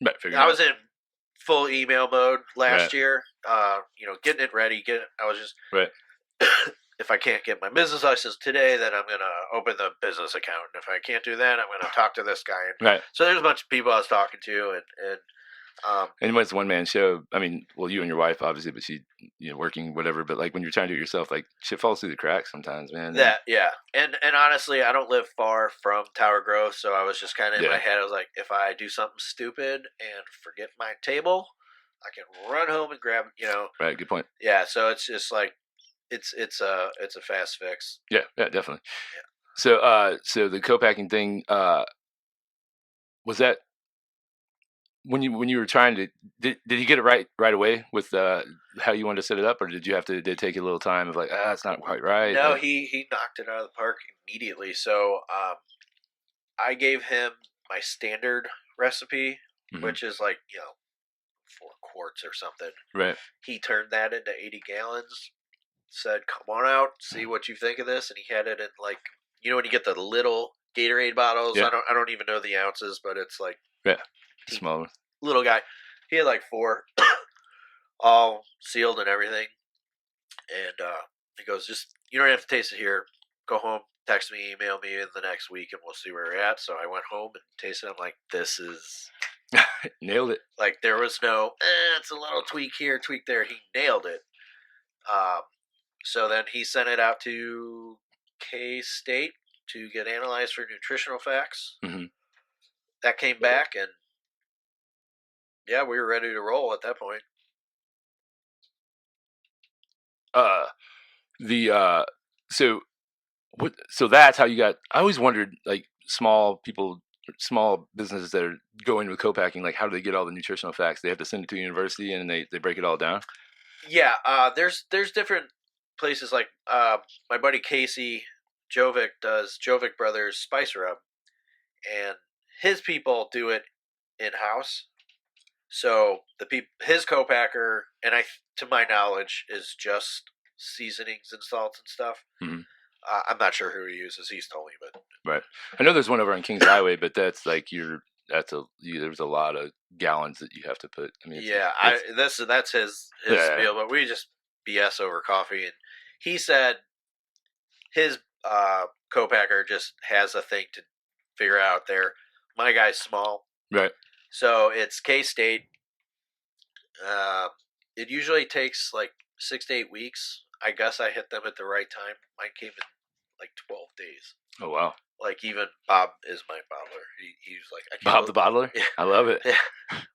I was in full email mode last year. Getting it ready. I was just. Right. If I can't get my business license today, then I'm going to open the business account. And if I can't do that, I'm going to talk to this guy. Right. So there's a bunch of people I was talking to, and when it's a one-man show, I mean, well, you and your wife, obviously, but she, working, whatever. But like when you're trying to do it yourself, like shit falls through the cracks sometimes, man. Yeah. And honestly, I don't live far from Tower Grove, so I was just kind of in my head. I was like, if I do something stupid and forget my table, I can run home and grab, Right. Good point. Yeah. So it's just like, it's a fast fix. Yeah, definitely. Yeah. So the co-packing thing, was that when you were trying to, did you get it right away with how you wanted to set it up, or did you have to, did it take a little time of like, it's not quite right? No, he knocked it out of the park immediately. So I gave him my standard recipe, which is like 4 quarts or something. Right. He turned that into 80 gallons. Said, "Come on out, see what you think of this." And he had it in like, when you get the little Gatorade bottles. Yeah. I don't even know the ounces, but it's like small little guy. He had like 4, all sealed and everything. And he goes, "Just you don't have to taste it here. Go home, text me, email me in the next week, and we'll see where we're at." So I went home and tasted it. I'm like, "This is." Nailed it. Like there was no, it's a little tweak here, tweak there. He nailed it. So then he sent it out to K-State to get analyzed for nutritional facts. Mm-hmm. That came back, and we were ready to roll at that point. So that's how you got. I always wondered, like, small people small businesses that are going with co-packing, like how do they get all the nutritional facts? They have to send it to a university and they break it all down. Yeah, there's different places like my buddy Casey Jovic does Jovic Brothers Spice Rub, and his people do it in house. So his co-packer, and to my knowledge, is just seasonings and salts and stuff. Mm-hmm. I'm not sure who he uses. He's told me, but right. I know there's one over on Kings Highway, but that's like there's a lot of gallons that you have to put. I mean, that's his spiel, but we just BS over coffee, and he said his co-packer just has a thing to figure out there. My guy's small, right? So it's K-State. It usually takes like 6 to 8 weeks. I guess I hit them at the right time. Mine came in like 12 days. Oh, wow. Like even Bob is my bottler. He's like... Bob the bottler? Yeah. I love it. Yeah.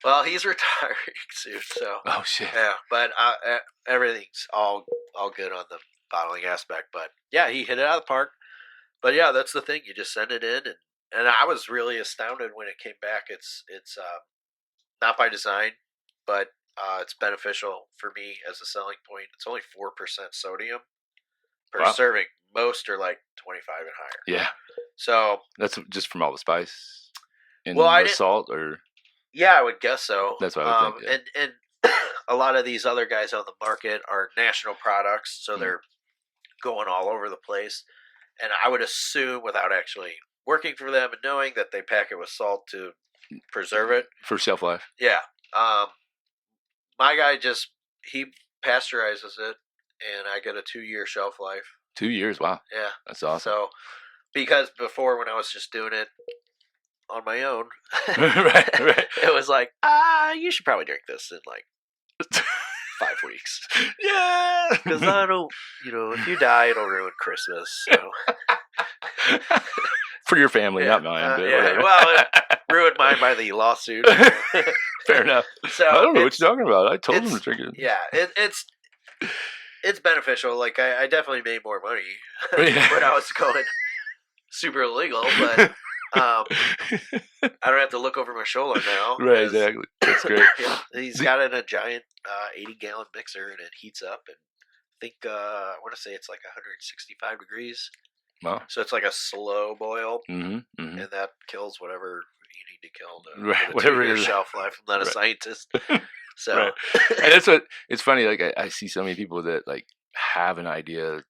Well, he's retiring soon, so... Oh, shit. Yeah, but everything's all good on the bottling aspect. But yeah, he hit it out of the park. But yeah, that's the thing. You just send it in, and I was really astounded when it came back. It's not by design, but it's beneficial for me as a selling point. It's only 4% sodium per serving. Most are like 25 and higher. Yeah. So that's just from all the spice and salt, or yeah, I would guess so. That's what I would think. Yeah. And a lot of these other guys on the market are national products, so they're going all over the place. And I would assume, without actually working for them and knowing, that they pack it with salt to preserve it for shelf life. Yeah. My guy he pasteurizes it, and I get a 2-year shelf life. 2 years, wow. Yeah. That's awesome. So, because before when I was just doing it on my own, right. It was like, you should probably drink this in like 5 weeks. Yeah. Because I don't, if you die, it'll ruin Christmas. So. For your family, not mine. But yeah. Well, it ruined mine by the lawsuit. Fair enough. So I don't know what you're talking about. I told him to drink it. Yeah, it's beneficial. Like I definitely made more money when I was going super illegal, but I don't have to look over my shoulder now. Right, exactly. That's great. He's got it in a giant 80-gallon mixer, and it heats up. And I think I want to say it's like 165 degrees. Wow. So it's like a slow boil, and that kills whatever you need to kill to whatever it is. Shelf life. I'm not a scientist, so right. And that's what it's funny. Like I see so many people that like have an idea,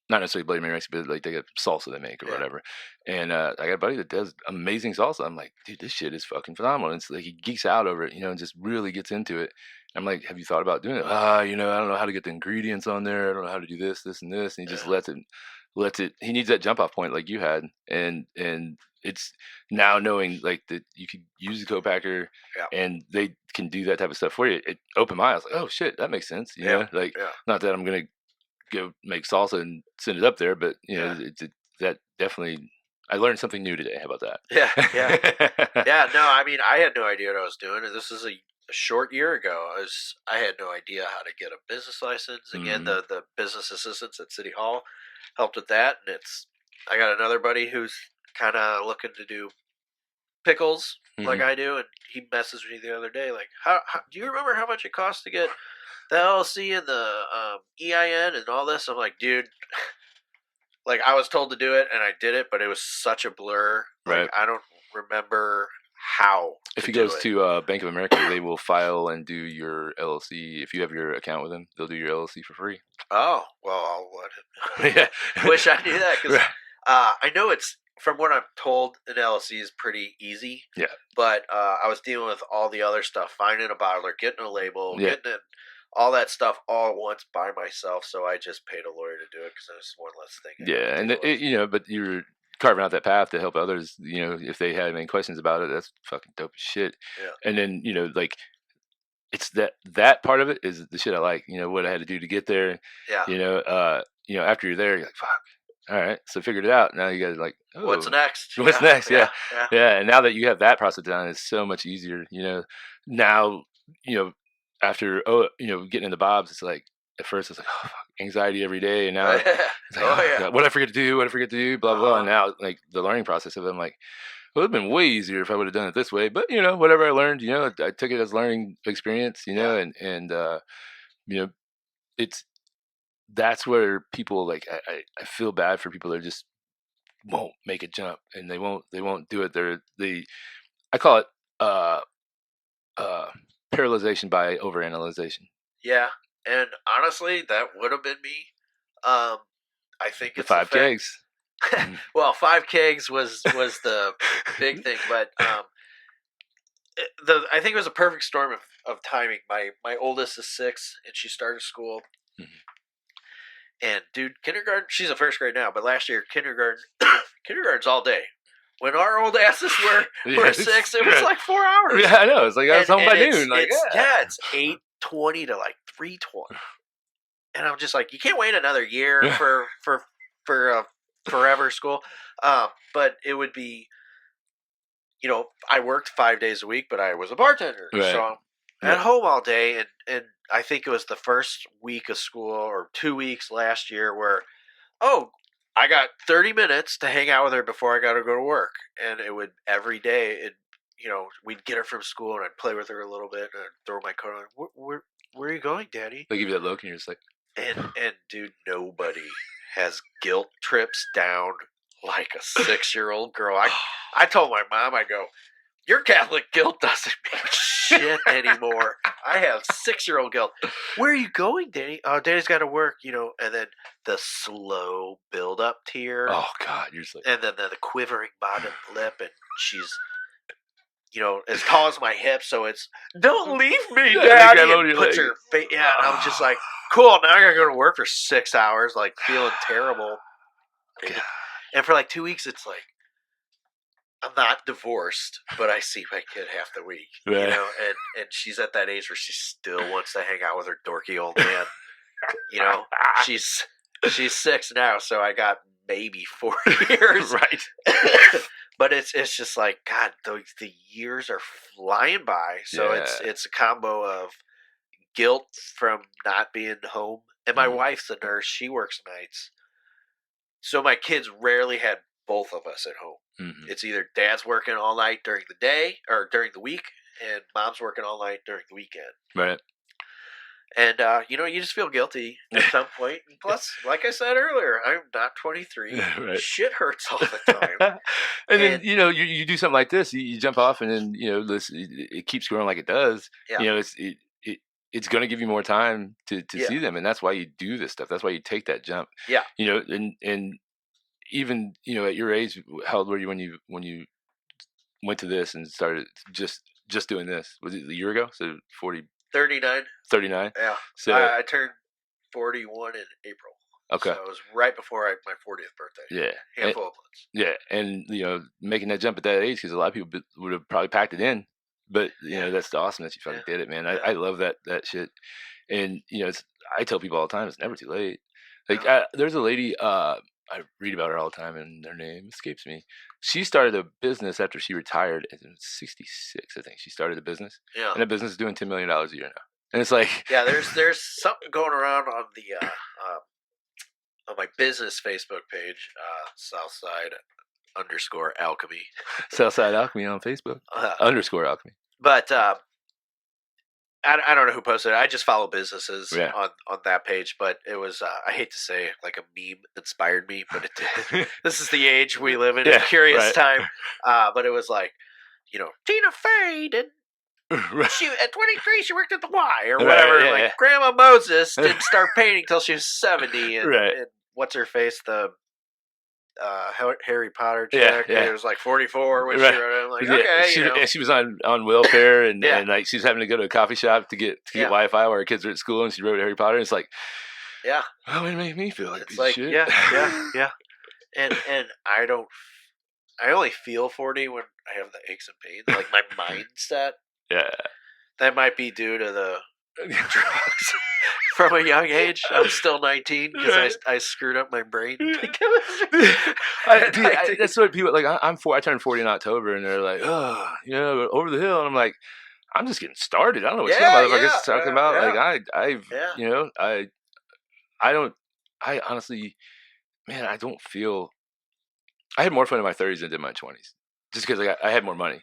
not necessarily Bloody Mary, but like they got salsa they make or whatever. And I got a buddy that does amazing salsa. I'm like, dude, this shit is fucking phenomenal. And it's like he geeks out over it, and just really gets into it. I'm like, have you thought about doing it? I don't know how to get the ingredients on there. I don't know how to do this, and this. And he just lets it. He needs that jump off point like you had, and it's now knowing like that you could use the co-packer and they can do that type of stuff for you. It opened my eyes, like, oh shit, that makes sense. You know, like not that I'm gonna go make salsa and send it up there, but that definitely. I learned something new today. How about that? Yeah. No, I mean, I had no idea what I was doing, and this is a short year ago. I had no idea how to get a business license. Again, the business assistants at City Hall helped with that, and I got another buddy who's kind of looking to do pickles like I do, and he messaged me the other day like, how do you remember how much it costs to get the LLC and the EIN and all this? I'm like, dude, like I was told to do it and I did it, but it was such a blur. Right. Like, I don't remember how. If he goes to Bank of America, they will file and do your LLC. If you have your account with them, they'll do your LLC for free. Oh, well, I'll let him. Wish I knew that, because I know it's, from what I'm told, an LLC is pretty easy. Yeah. But I was dealing with all the other stuff, finding a bottler, getting a label, getting it, all that stuff all at once by myself. So I just paid a lawyer to do it because it was one less thing. Yeah, and but you're carving out that path to help others. If they have any questions about it, that's fucking dope as shit. Yeah. And then like it's that part of it is the shit I like. What I had to do to get there. Yeah. After you're there, you're like, fuck. All right, so figured it out. Now you guys like, oh, what's next? What's next? Yeah. And now that you have that process done, it's so much easier. Now, after getting in the bobs, it's like at first it's like anxiety every day, and now it's like, what I forget to do, blah blah. And now like the learning process of it, I'm like, Well, it'd been way easier if I would have done it this way. But whatever I learned, I took it as learning experience. And you know, it's that's where people like I feel bad for people that just won't make a jump and they won't do it. I call it uh uh paralyzation by overanalyzation. Yeah, and honestly, that would have been me. Um, I think The it's the five fact. kegs. Well, 5 kegs was the big thing, but I think it was a perfect storm of timing. My oldest is 6, and she started school. Mhm. And dude, kindergarten. She's in first grade now, but last year kindergarten's all day. When our old asses were Yes. 6, it was like 4 hours. Yeah, I know. It's like I was home by noon. Like, it's 8:20 to like 3:20, and I'm just like, you can't wait another year for forever school. But it would be, I worked 5 days a week, but I was a bartender, Right. so I'm at home all day, and I think it was the first week of school or 2 weeks last year where, I got 30 minutes to hang out with her before I got to go to work, and it would every day. We'd get her from school, and I'd play with her a little bit, and I'd throw my coat on. Where are you going, Daddy? they give you that look, and you're just like, And dude, nobody has guilt trips down like a 6-year-old girl. I told my mom, I go, your Catholic guilt doesn't mean shit anymore. I have 6-year-old guilt. Where are you going, Danny? Oh, Danny's got to work, and then the slow build up tear. oh God, you're just like, And then the quivering bottom lip, and she's, as tall as my hip, so it's, don't leave me, Yeah, Daddy. grab And your puts leg. her face, yeah, and I'm just like, cool, now I gotta go to work for 6 hours, like feeling terrible. God. And for like 2 weeks, it's like, I'm not divorced, but I see my kid half the week, Right. and she's at that age where she still wants to hang out with her dorky old man. She's 6 now, so I got maybe 4 years. Right. But it's just like, God, the years are flying by. So Yeah. it's a combo of guilt from not being home, and my wife's a nurse; she works nights, so my kids rarely had both of us at home. Mhm. It's either Dad's working all night during the day or during the week, and Mom's working all night during the weekend. Right. And you just feel guilty at some point. And plus, like I said earlier, I'm not 23. Right. Shit hurts all the time. And then you do something like this, you jump off, and then it keeps growing like it does. Yeah. It's going to give you more time to Yeah. see them, and that's why you do this stuff. That's why you take that jump. Yeah. And even at your age, how old were you when you went to this and started just doing this? Was it a year ago? So 39. 39. Yeah. So I turned 41 in April. okay. So it was right before my 40th birthday. Yeah. Handful of months. Yeah, and making that jump at that age, because a lot of people would have probably packed it in, but that's awesome that you fucking did it, man. I love that shit, and I tell people all the time, it's never too late. Like there's a lady I read about her all the time, and her name escapes me. She started a business after she retired at 66, I think. She started a business, Yeah. and the business is doing $10 million a year now, and it's like Yeah, there's something going around on the on my business Facebook page, Southside _Alchemy. Southside Alchemy on Facebook _Alchemy. But I don't know who posted it. I just follow businesses Yeah. on that page. But it was, I hate to say, like a meme inspired me, but it did. This is the age we live in, a curious right. time. But it was like, Tina Fey did. Right. She at 23, she worked at the Y or Right, whatever. yeah, like yeah. Grandma Moses didn't start painting till she was 70, and, Right. and what's her face, the Harry Potter Yeah, chick. yeah. It was like 44 when Right. she wrote it. I'm like, Yeah, okay, she was on welfare, and, Yeah. and like she's having to go to a coffee shop to get Yeah. Wi-Fi while her kids are at school, and she wrote Harry Potter. And it's like, yeah. oh, it made me feel like a It's piece like, of shit. yeah. And I only feel 40 when I have the aches and pains. Like my mindset, Yeah. that might be due to the drugs from a young age. I'm still 19 because I screwed up my brain. That's what people like. I turned 40 in October, and they're like, oh, over the hill, and I'm like, I'm just getting started. I don't know what some motherfuckers are talking about. yeah. Like I honestly, man, I don't feel. I had more fun in my 30s than I did in my 20s. just because I had more money.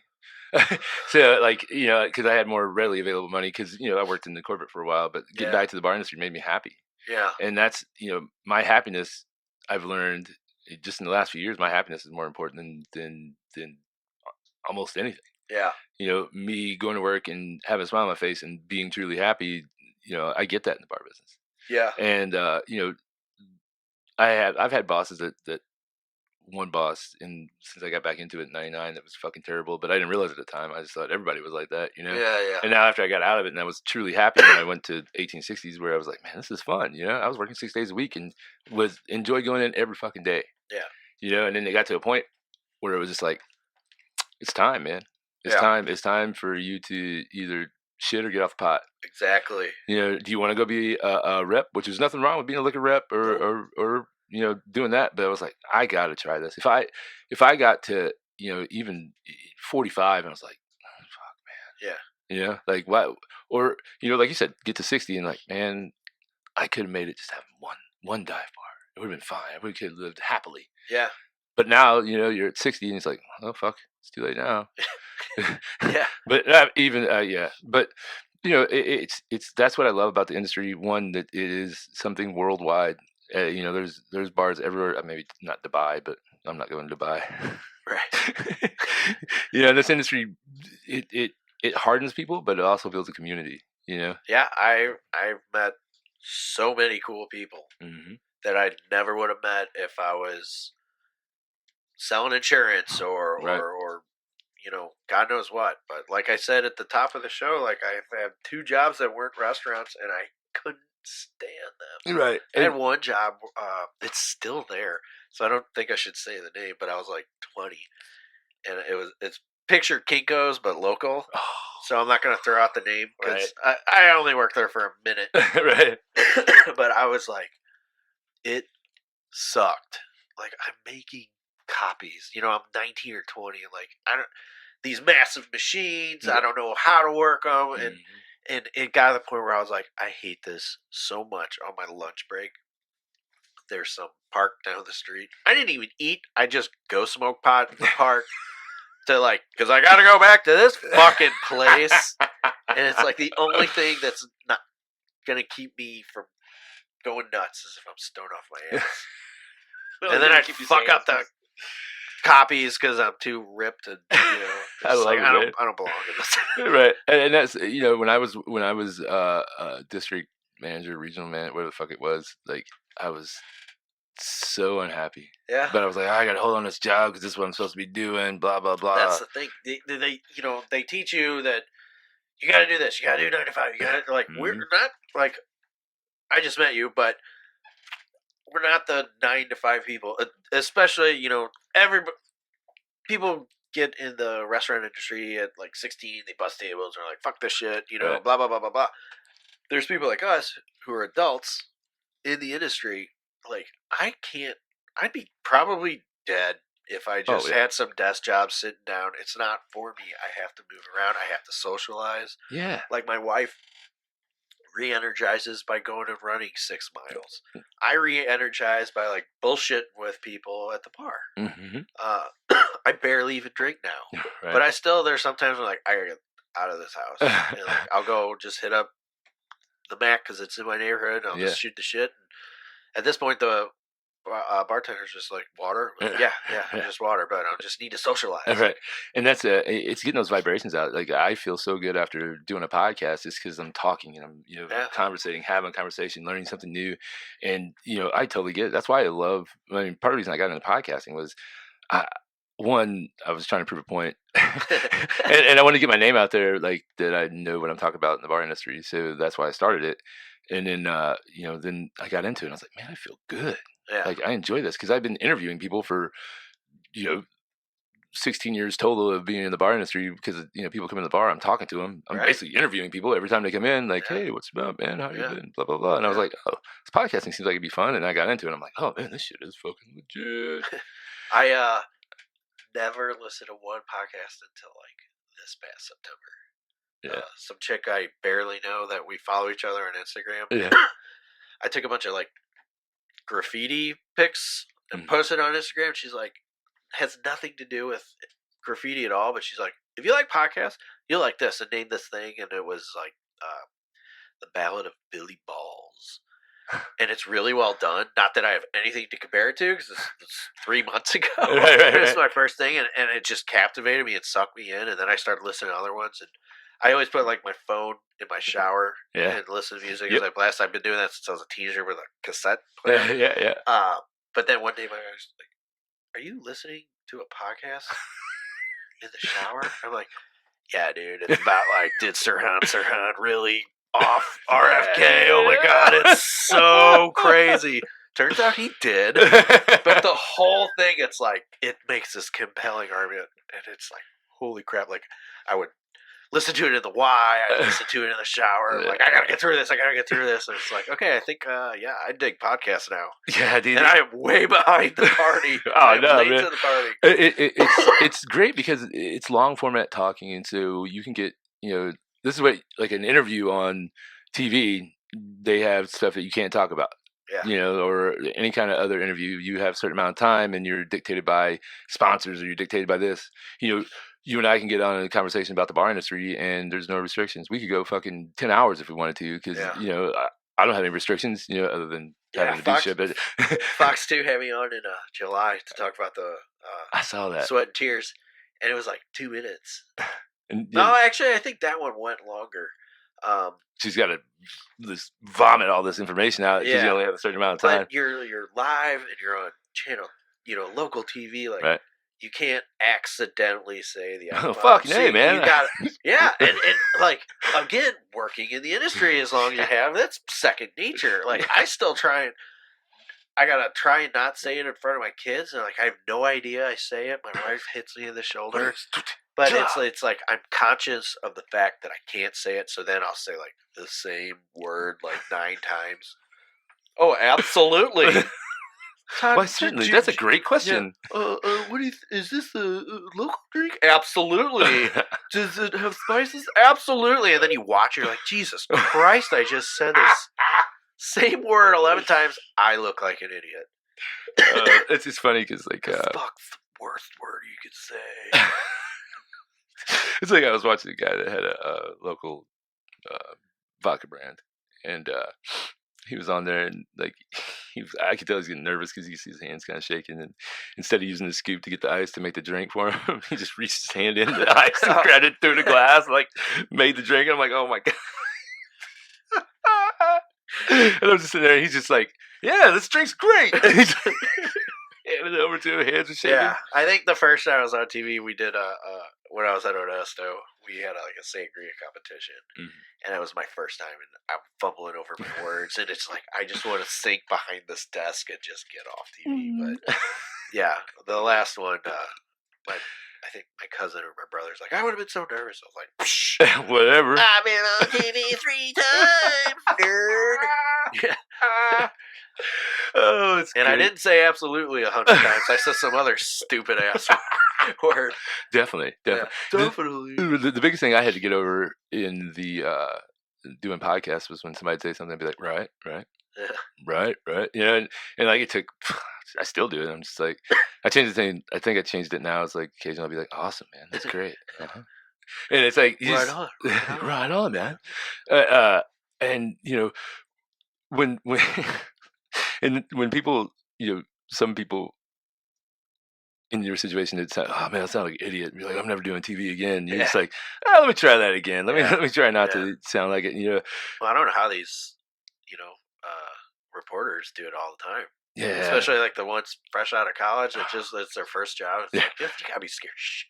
So like, you know, because I had more readily available money because, you know, I worked in the corporate for a while, but getting back to the bar industry made me happy. Yeah. And that's, you know, my happiness, I've learned just in the last few years, my happiness is more important than almost anything. Yeah. You know, me going to work and having a smile on my face and being truly happy, you know, I get that in the bar business. Yeah. And you know, I've had bosses that one boss since I got back into it in '99 that was fucking terrible, but I didn't realize at the time. I just thought everybody was like that, you know. Yeah. Yeah. And now after I got out of it and I was truly happy when I went to 1860s where I was like, man, this is fun, you know. I was working 6 days a week and was enjoy going in every fucking day. Yeah. You know, and then it got to a point where it was just like, it's time, man. It's Yeah. time. It's time for you to either shit or get off the pot. Exactly. You know, do you want to go be a rep? Which is nothing wrong with being a liquor rep or you know, doing that. But I was like, I got to try this. If I got to, you know, even 45, and I was like, oh, fuck, man. Yeah. You know, like why? Or you know, like you said, get to 60 and like, man, I could have made it just having one dive bar. It would have been fine. We could have lived happily. Yeah. But now, you know, you're at 60 and it's like, oh fuck, it's too late now. Yeah. But yeah. But you know, it's that's what I love about the industry. One, that it is something worldwide. You know, there's bars everywhere. Maybe not Dubai, but I'm not going to Dubai. Right. You know, this industry, it hardens people, but it also builds a community. You know. Yeah. I've met so many cool people that I never would have met if I was selling insurance or Right. or you know, God knows what. But like I said at the top of the show, like I've had 2 jobs that weren't restaurants, and I couldn't stand them. Right. I had one job. It's still there, so I don't think I should say the name. But I was like 20, and it's picture Kinko's but local. So I'm not going to throw out the name because I only worked there for a minute. Right. But I was like, it sucked. Like, I'm making copies. You know, I'm 19 or 20. And like, these massive machines. I don't know how to work them. And it got to the point where I was like, I hate this so much. On my lunch break, there's some park down the street. I didn't even eat. I just go smoke pot in the park to like, because I got to go back to this fucking place. And it's like the only thing that's not going to keep me from going nuts is if I'm stoned off my ass. And then I fuck up the copies because I'm too ripped and, you know, I don't belong in this. Right. And that's, you know, when I was district manager, regional manager, whatever the fuck it was, like I was so unhappy. Yeah. But I was like, I got to hold on to this job because this is what I'm supposed to be doing, blah, blah, blah. That's the thing. They you know, they teach you that you got to do this. You got to do 9 to 5. You got to, like, we're not, like, I just met you, but we're not the 9 to 5 people. Especially, you know, people get in the restaurant industry at, like, 16. They bust tables and are like, fuck this shit, you know, blah, blah, blah, blah, blah. There's people like us who are adults in the industry. Like, I'd be probably dead if I just had some desk job sitting down. It's not for me. I have to move around. I have to socialize. Yeah. Like, my wife re-energizes by going and running 6 miles. I re-energize by, like, bullshitting with people at the bar. I barely even drink now. Right. But there's sometimes I'm like, I gotta get out of this house. And, like, I'll go just hit up the Mac because it's in my neighborhood. And I'll just shoot the shit. And at this point, the bartender's just like, water? Yeah, just water, but I just need to socialize. Right. And that's it's getting those vibrations out. Like, I feel so good after doing a podcast is because I'm talking and I'm, you know, conversating, having a conversation, learning something new. And, you know, I totally get it. That's why part of the reason I got into podcasting was, I was trying to prove a point. and I want to get my name out there, like, that I know what I'm talking about in the bar industry. So that's why I started it. And then, you know, then I got into it and I was like, man, I feel good. Yeah. Like, I enjoy this because I've been interviewing people for, you know, 16 years total of being in the bar industry because, you know, people come in the bar, I'm talking to them. I'm basically interviewing people every time they come in, like, hey, what's up, man? How you been? Blah, blah, blah. And I was like, oh, this podcasting seems like it'd be fun. And I got into it. I'm like, oh, man, this shit is fucking legit. I never listened to one podcast until, like, this past September. Yeah. Some chick I barely know that we follow each other on Instagram. Yeah. I took a bunch of, like, graffiti pics and posted on Instagram. She's like, has nothing to do with graffiti at all, but she's like, if you like podcasts, you'll like this, and named this thing, and it was like the Ballad of Billy Balls. And it's really well done. Not that I have anything to compare it to, because it's 3 months ago. This is my first thing, and it just captivated me and sucked me in. And then I started listening to other ones. And I always put like my phone in my shower and listen to music. Yep. I've been doing that since I was a teenager with a cassette player. But then one day my guy was like, "Are you listening to a podcast in the shower?" I'm like, "Yeah, dude. It's about like, did Sirhan really off RFK? Oh my god, it's so crazy." Turns out he did. But the whole thing, it's like, it makes this compelling argument, and it's like, holy crap. Like, I would listen to it in the Y, I listen to it in the shower. Like, I gotta get through this. And it's like, okay, I think, I dig podcasts now. Yeah, dude. And I am way behind the party. I'm late to the party. It's great because it's long format talking, and so you can get, this is what, like an interview on TV, they have stuff that you can't talk about. Yeah. Or any kind of other interview, you have a certain amount of time, and you're dictated by sponsors, or you're dictated by this. You and I can get on a conversation about the bar industry, and there's no restrictions. We could go fucking 10 hours if we wanted to, because I don't have any restrictions, other than having to do shit. But Fox 2 had me on in July to talk about the I saw that Sweat and Tears, and it was like 2 minutes. No, actually, I think that one went longer. She's got to just vomit all this information out because you only have a certain amount of time. But you're live, and you're on channel, local TV, like. Right. You can't accidentally say the F-bomb. Fuck, hey, man. You gotta, and like, again, working in the industry as long as you have, that's second nature. Like, I gotta try and not say it in front of my kids, and like, I have no idea I say it. My wife hits me in the shoulder, but it's like, I'm conscious of the fact that I can't say it, so then I'll say like the same word like 9 times. Oh, absolutely. Why, certainly. That's a great question. Yeah. Is this a local drink? Absolutely. Does it have spices? Absolutely. And then you watch, you're like, Jesus Christ, I just said this same word 11 times. I look like an idiot. It's just funny because, like, fuck's the worst word you could say. It's like I was watching a guy that had a local vodka brand, and he was on there, and like, I could tell he's getting nervous because you see his hands kind of shaking, and instead of using the scoop to get the ice to make the drink for him, he just reached his hand into the ice and grabbed it through the glass, and, like, made the drink. And I'm like, oh my god. And I'm just sitting there, and he's just like, yeah, this drink's great. And he's handed it over to him, hands are shaking. Yeah, I think the first time I was on TV, we did when I was at Onesto, we had like a sangria competition, and it was my first time, and I'm fumbling over my words, and it's like, I just want to sink behind this desk and just get off TV. But yeah, the last one, I think my cousin or my brother's like, I would have been so nervous. I was like, psh, whatever. I've been on TV 3 times, nerd. Yeah. Oh, it's and great. I didn't say absolutely 100 times. I said some other stupid ass word. Definitely. Yeah, definitely. The biggest thing I had to get over in the doing podcasts was when somebody'd say something, I'd be like, right, right. And like, it took. I still do it. I'm just like, I changed the thing. I think I changed it now. It's like, occasionally I'll be like, awesome, man, that's great. And it's like, right on, man. And when and when people, some people in your situation, it's like, oh man, I sound like an idiot. You're like, I'm never doing TV again. You're just like, let me try that again. Let me try not to sound like it. Well, I don't know how these, reporters do it all the time. Yeah, especially like the ones fresh out of college. It's their first job. It's like, you gotta be scared. Shit.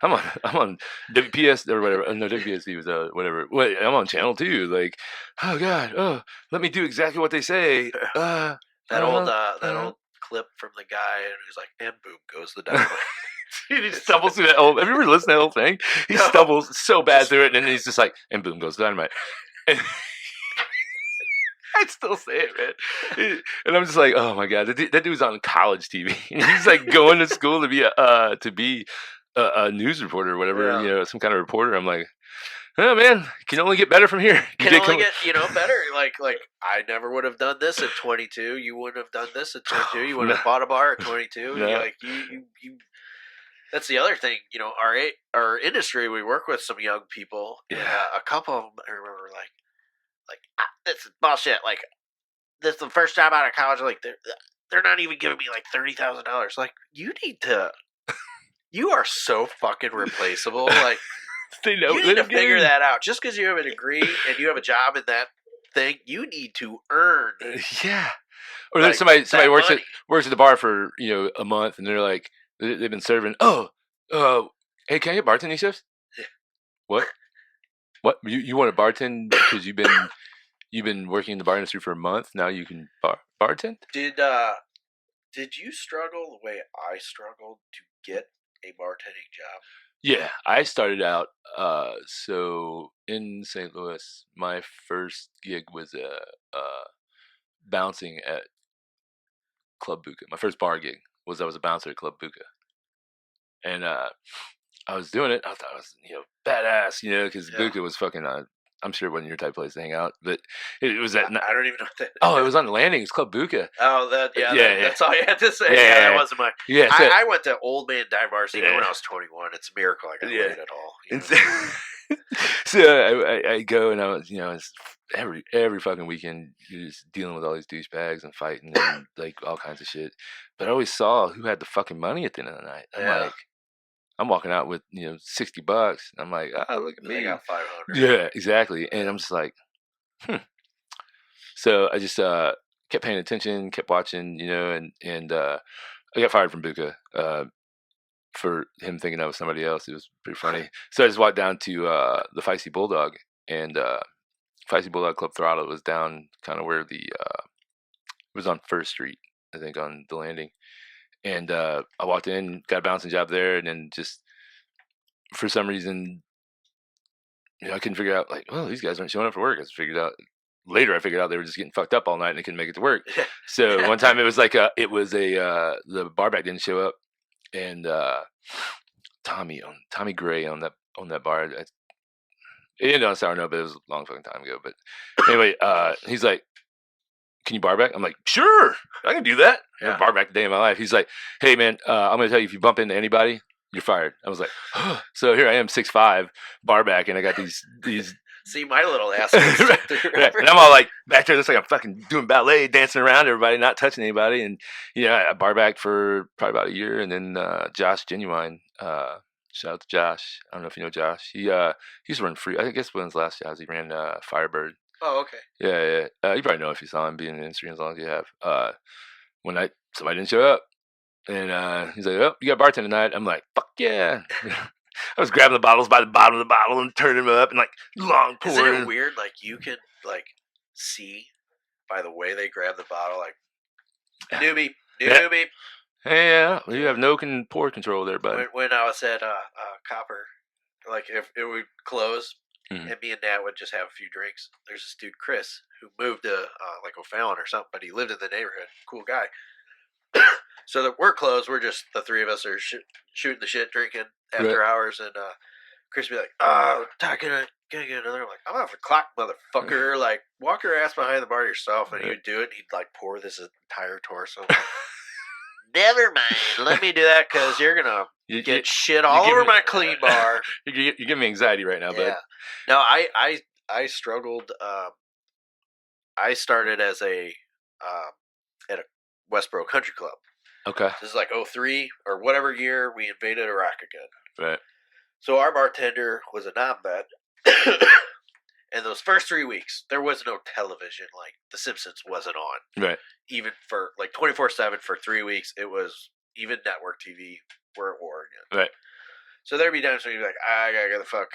I'm on WPS or whatever. No, WPSD was whatever. Wait, I'm on channel 2. Like, oh god, let me do exactly what they say. That old clip from the guy, and he's like, and boom goes the dynamite. He stumbles through that whole. Have you ever listened to that whole thing? He stumbles so bad through it, and then he's just like, and boom goes the dynamite. And I'd still say it, man. And I'm just like, oh my god, that dude's on college TV. He's like going to school to be a news reporter or whatever, some kind of reporter. I'm like, oh man, can only get better from here. Can only get better. Like I never would have done this at 22. You wouldn't have done this at 22. You wouldn't have bought a bar at 22. No. You That's the other thing. Our industry, we work with some young people. Yeah. A couple of them, I remember, this is bullshit. Like, this is the first job out of college. Like, they're not even giving me like $30,000. Like, you need to. You are so fucking replaceable. Like, you need to figure that out. Just because you have a degree and you have a job in that thing, you need to earn. Yeah. Or like, somebody works at the bar for a month, and they're like, they've been serving. Oh, hey, can I get bartending shifts? Yeah. What? You want to bartend because you've been working in the bar industry for a month? Now you can bartend? Did you struggle the way I struggled to get a bartending job? Yeah, I started out so in St. Louis. My first gig was bouncing at Club Buca. My first bar gig was I was a bouncer at Club Buca, and I was doing it. I thought I was badass, because Buca was fucking. I'm sure it wasn't your type of place to hang out, but it was at. I don't even know what that is. Oh, it was on the landing. It's Club Buca. Oh, that's all you had to say. Yeah, that wasn't my. Yeah, so I went to Old Man Dive Bars when I was 21. It's a miracle I got laid at all. So I go, and I was, every fucking weekend you're just dealing with all these douchebags and fighting and like all kinds of shit. But I always saw who had the fucking money at the end of the night. I'm walking out with $60. And I'm like, look at me. They got 500. Yeah, exactly. And I'm just like, So I just kept paying attention, kept watching, and I got fired from Buca for him thinking I was somebody else. It was pretty funny. So I just walked down to the Feisty Bulldog, and Feisty Bulldog Club Throttle was down kind of where it was on First Street, I think, on the landing. And I walked in, got a bouncing job there, and then just for some reason, I couldn't figure out, like, these guys aren't showing up for work. I figured out they were just getting fucked up all night and they couldn't make it to work. So one time it was like the barback didn't show up, and Tommy Gray on that bar. It ended on sour note, but it was a long fucking time ago. But anyway, he's like, "Can you bar back?" I'm like, "Sure, I can do that." Yeah. Bar back the day of my life. He's like, "Hey man, I'm gonna tell you, if you bump into anybody, you're fired." I was like, so here I am, 6'5", bar back, and I got these. See my little ass. Right. And I'm all like back there, just like I'm fucking doing ballet, dancing around everybody, not touching anybody. And I bar back for probably about a year, and then Josh Genuine. Shout out to Josh. I don't know if you know Josh. He used to run free. I guess one of his last jobs, he ran Firebird. Oh, okay. Yeah. You probably know if you saw him being in the industry as long as you have. One night, somebody didn't show up, and he's like, "Oh, you got bartender tonight?" I'm like, "Fuck yeah!" I was grabbing the bottles by the bottom of the bottle and turning them up and like long pouring. Isn't it weird? Like you can see by the way they grab the bottle, like newbie. Yeah, you have no pour control there, buddy. When I was at Copper, like if it would close, and me and Nat would just have a few drinks. There's this dude Chris who moved to like O'Fallon or something, but he lived in the neighborhood. Cool guy. So that we're closed. We're just the three of us are shooting the shit, drinking after hours, and Chris would be like, Todd, can I get another? I'm like, I'm off the clock, motherfucker. Like, walk your ass behind the bar yourself. And he would do it, and he'd like pour this entire torso. Never mind. Let me do that because you're gonna get shit all over my clean bar. You're giving me anxiety right now, bud. No, I struggled. I started as at a Westboro Country Club. Okay. This is like 03 or whatever year we invaded Iraq again. Right. So our bartender was a non-vet. And those first 3 weeks, there was no television. Like, The Simpsons wasn't on. Right. Even for, 24/7 for 3 weeks, it was even network TV. We're at war again. Right. So there'd be times when you'd be like, I gotta get the fuck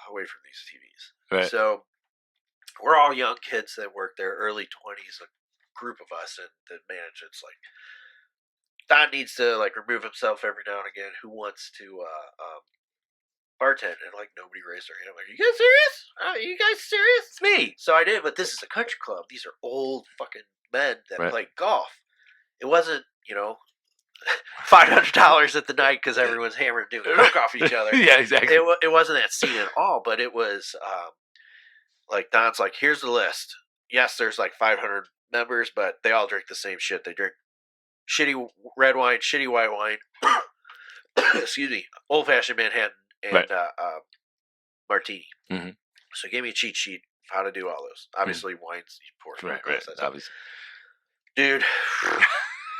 away from these TVs. Right. So we're all young kids that work there, early 20s, a group of us, and the management's like, Don needs to, remove himself every now and again. Who wants to, bartend? And, nobody raised their hand. I'm like, are you guys serious? Are you guys serious? It's me. So I did, but this is a country club. These are old fucking men that play golf. It wasn't, $500 at the night because everyone's hammering doing coke off each other. Yeah, exactly. It wasn't that scene at all, but it was, Don's like, here's the list. Yes, there's 500 members, but they all drink the same shit. They drink shitty red wine, shitty white wine, excuse me, old fashioned Manhattan and Right. martini. Mm-hmm. So he gave me a cheat sheet of how to do all those. Obviously, wines you pour from a Right. glass. That's Obviously. dude.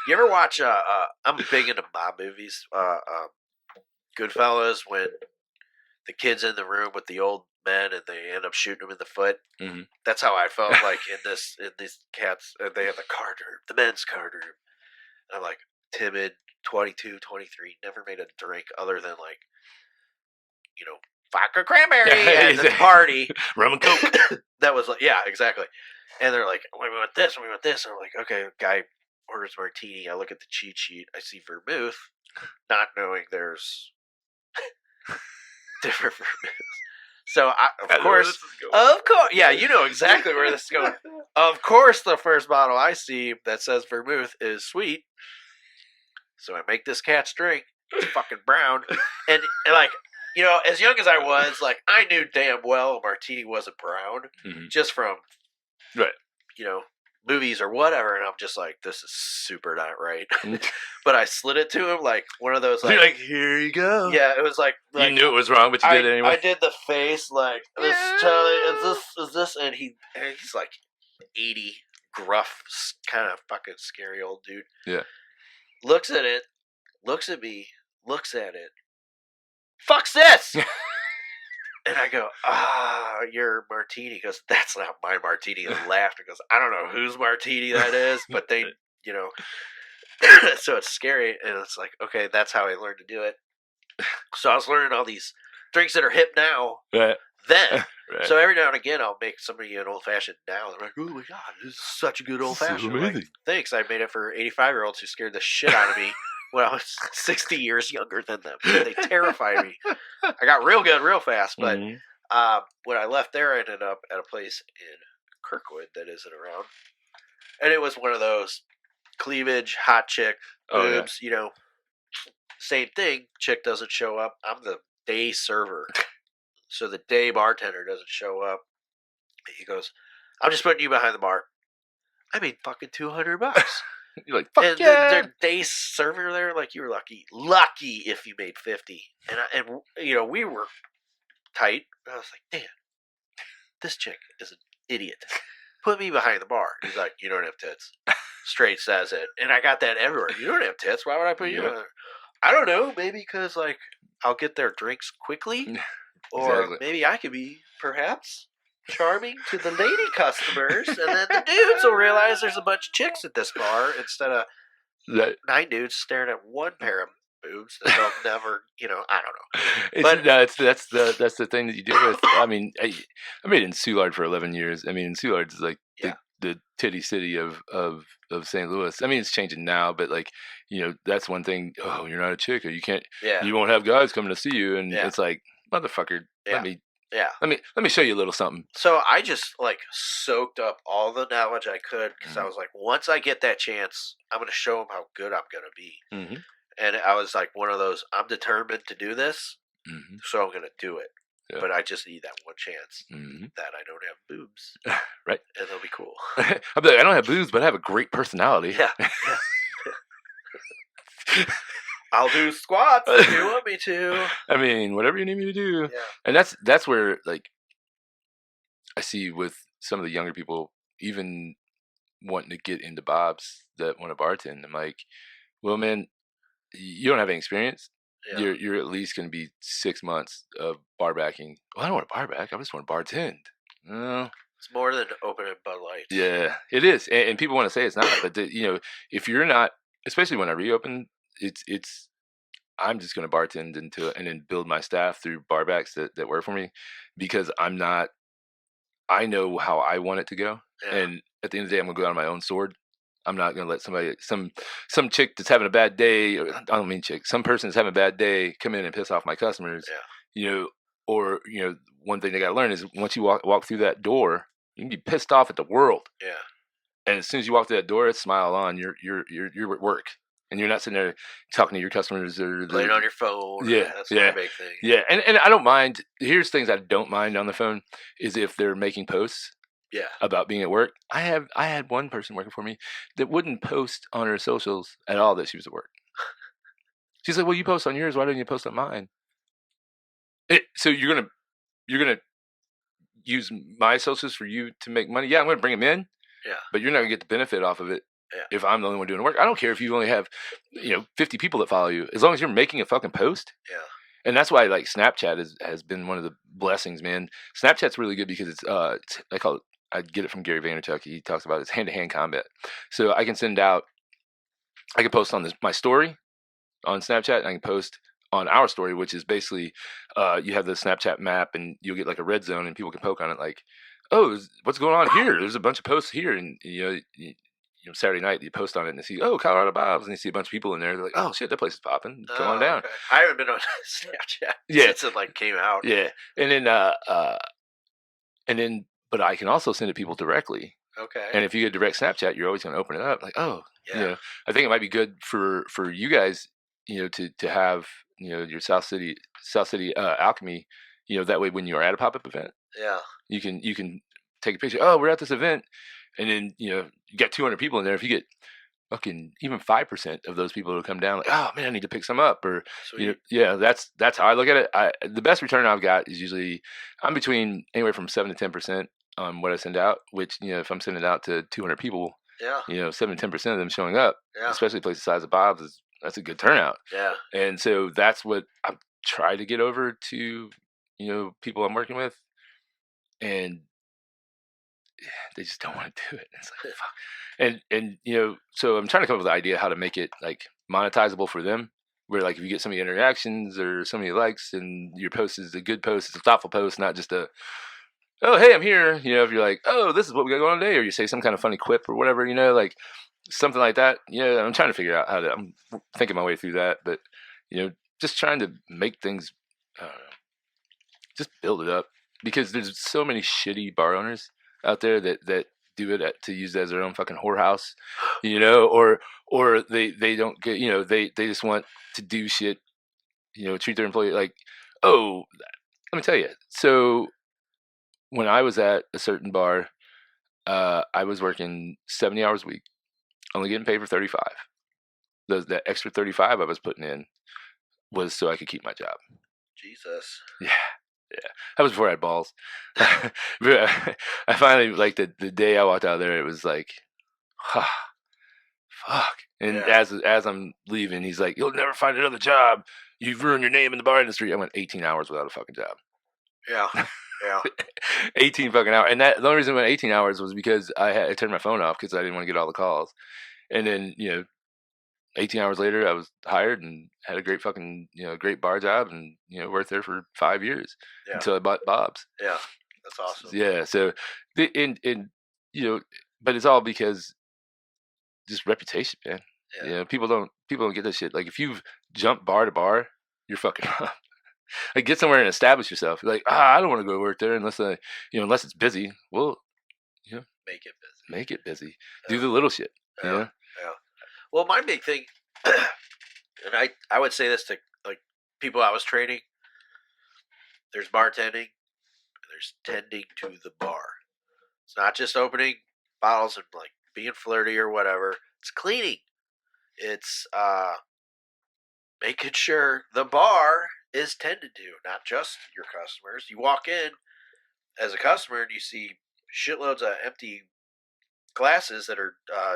You ever watch? I'm big into mob movies. Goodfellas, when the kid's in the room with the old men and they end up shooting him in the foot. Mm-hmm. That's how I felt like in these cats. They have the card room, the men's card room. And I'm like timid, 22, 23, never made a drink other than like, vodka cranberry at the party. Rum and Coke. That was like, yeah, exactly. And they're like, we want this, and we want this. And I'm like, okay, guy orders martini. I look at the cheat sheet. I see vermouth, not knowing there's different vermouth. So, of course, yeah, you know exactly where this is going. Of course, the first bottle I see that says vermouth is sweet. So I make this cat's drink. It's fucking brown. And like, as young as I was, like, I knew damn well a martini wasn't brown, just from, movies or whatever. And I'm just like, this is super not right. But I slid it to him like one of those, like, you're like, here you go. Yeah, it was like you knew it was wrong, but you did it anyway. I did the face like, this, Charlie, is this? And he's like 80, gruff, kind of fucking scary old dude. Yeah. Looks at it, looks at me, looks at it. Fuck's this! And I go, your martini. He goes, that's not my martini. And laughed and goes, I don't know whose martini that is, but they, so it's scary. And it's like, okay, that's how I learned to do it. So I was learning all these drinks that are hip now. Right. Then. Right. So every now and again, I'll make somebody an old fashioned now. They're like, oh my God, this is such a good old fashioned. Like, thanks. I made it for 85-year-olds who scared the shit out of me when I was 60 years younger than them. They terrified me. I got real good real fast. But when I left there, I ended up at a place in Kirkwood that isn't around. And it was one of those cleavage, hot chick, boobs, same thing. Chick doesn't show up. I'm the day server. So the day bartender doesn't show up. He goes, I'm just putting you behind the bar. I made fucking $200. You're like, fuck and yeah. their day server there, like, you were lucky if you made 50. And we were tight. I was like, damn, this chick is an idiot. Put me behind the bar. He's like, you don't have tits. Straight says it. And I got that everywhere. You don't have tits. Why would I put you on? I don't know. Maybe because, like, I'll get their drinks quickly. Or maybe I could be, perhaps, charming to the lady customers, and then the dudes will realize there's a bunch of chicks at this bar instead of 9 dudes staring at one pair of boobs that they'll never, I don't know. That's the thing that you do with. I mean, I made it in Soulard for 11 years. I mean, Soulard is like the titty city of St. Louis. I mean, it's changing now, but like, that's one thing. Oh, you're not a chick, or you can't. Yeah. You won't have guys coming to see you, and it's like, motherfucker, let me show you a little something. So I just like soaked up all the knowledge I could because I was like, once I get that chance, I'm going to show them how good I'm going to be. Mm-hmm. And I was like one of those, I'm determined to do this, so I'm going to do it. Yeah. But I just need that one chance that I don't have boobs. Right. And they'll be cool. I'll be like, I don't have boobs, but I have a great personality. Yeah. I'll do squats if you want me to. I mean, whatever you need me to do. Yeah. And that's where, like, I see with some of the younger people, even wanting to get into Bob's that want to bartend. I'm like, well, man, you don't have any experience. Yeah. You're at least going to be 6 months of bar backing. Well, I don't want to bar back. I just want to bartend. It's more than opening Bud Light. Yeah, it is. And people want to say it's not. But, if you're not, especially when I reopen, it's I'm just going to bartend and then build my staff through barbacks that work for me, because I know how I want it to go. Yeah. And at the end of the day, I'm going to go out on my own sword. I'm not going to let some chick that's having a bad day, or, I don't mean chick, some person that's having a bad day come in and piss off my customers. Yeah. Or one thing they got to learn is once you walk through that door, you can be pissed off at the world. Yeah. And as soon as you walk through that door, it's smile on. You're at work. And you're not sitting there talking to your customers or playing on your phone. Yeah, that's my big thing. Yeah, and I don't mind. Here's things I don't mind on the phone is if they're making posts. Yeah. About being at work. I had one person working for me that wouldn't post on her socials at all that she was at work. She's like, well, you post on yours. Why didn't you post on mine? So you're gonna use my socials for you to make money? Yeah, I'm gonna bring them in. Yeah. But you're not gonna get the benefit off of it. Yeah. If I'm the only one doing the work. I don't care if you only have 50 people that follow you, as long as you're making a fucking post. Yeah. And that's why like Snapchat has been one of the blessings, man. Snapchat's really good because it's I call it, I get it from Gary Vaynerchuk. He talks about it's hand-to-hand combat. So I can post on my story on Snapchat, and I can post on our story, which is basically you have the Snapchat map, and you'll get like a red zone, and people can poke on it, like, oh, what's going on here? There's a bunch of posts here, and Saturday night you post on it and you see, oh, Colorado Bob's, and you see a bunch of people in there. They're like, oh shit, that place is popping. Come on down. Okay. I haven't been on Snapchat since it like came out. Yeah, and then but I can also send it to people directly. Okay. And if you get direct Snapchat, you're always going to open it up. Like, oh, yeah. I think it might be good for you guys, to have your South City Alchemy. That way when you are at a pop-up event, yeah, you can take a picture. Oh, we're at this event, and then you got 200 people in there. If you get fucking even 5% of those people to come down, like, oh man, I need to pick some up, or that's how I look at it. The best return I've got is usually I'm between anywhere from 7 to 10% on what I send out. Which if I'm sending it out to 200 people, 7 to 10% of them showing up, especially places the size of Bob's, that's a good turnout. Yeah, and so that's what I'm trying to get over to people I'm working with, and they just don't want to do it. It's like fuck. And so I'm trying to come up with an idea how to make it like monetizable for them, where like if you get so many interactions or so many likes and your post is a good post, it's a thoughtful post, not just a, oh hey, I'm here. If you're like, oh, this is what we got going on today, or you say some kind of funny quip or whatever, like something like that. I'm trying to figure out I'm thinking my way through that, but just trying to make things just build it up, because there's so many shitty bar owners out there that do it to use it as their own fucking whorehouse, or they don't get, they just want to do shit, treat their employee like, oh, let me tell you. So when I was at a certain bar, I was working 70 hours a week, only getting paid for 35. The extra 35 I was putting in was so I could keep my job. Jesus. Yeah. That was before I had balls. I finally, like the day I walked out of there, it was like, fuck. And as I'm leaving, he's like, you'll never find another job. You've ruined your name in the bar industry. I went 18 hours without a fucking job. Yeah. Yeah. 18 fucking hours. And the only reason I went 18 hours was because I turned my phone off because I didn't want to get all the calls. And then, 18 hours later, I was hired and had a great fucking, great bar job, and, worked there for 5 years until I bought Bob's. Yeah. That's awesome. Yeah. So, but it's all because just reputation, man. Yeah. People don't get this shit. Like if you've jumped bar to bar, you're fucking up. Like get somewhere and establish yourself. You're like, I don't want to go work there unless unless it's busy. Well, make it busy. Make it busy. Do the little shit. Yeah. Well, my big thing, and I would say this to like people I was training. There's bartending, and there's tending to the bar. It's not just opening bottles and like being flirty or whatever. It's cleaning. It's making sure the bar is tended to, not just your customers. You walk in as a customer and you see shitloads of empty glasses that are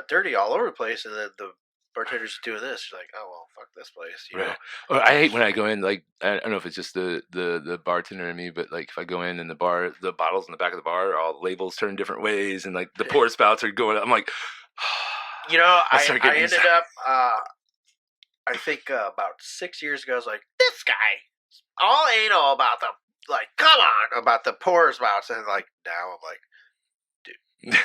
dirty all over the place, and then the bartender's doing this. You're like, oh well, fuck this place, you know. Or I hate when I go in. Like I don't know if it's just the bartender in me, but like if I go in and the bottles in the back of the bar, are all labels turned different ways, and like the pour spouts are going. I'm like, I ended up. I think about 6 years ago, I was like, this guy all anal about the come on about the pour spouts, and like now I'm like, dude.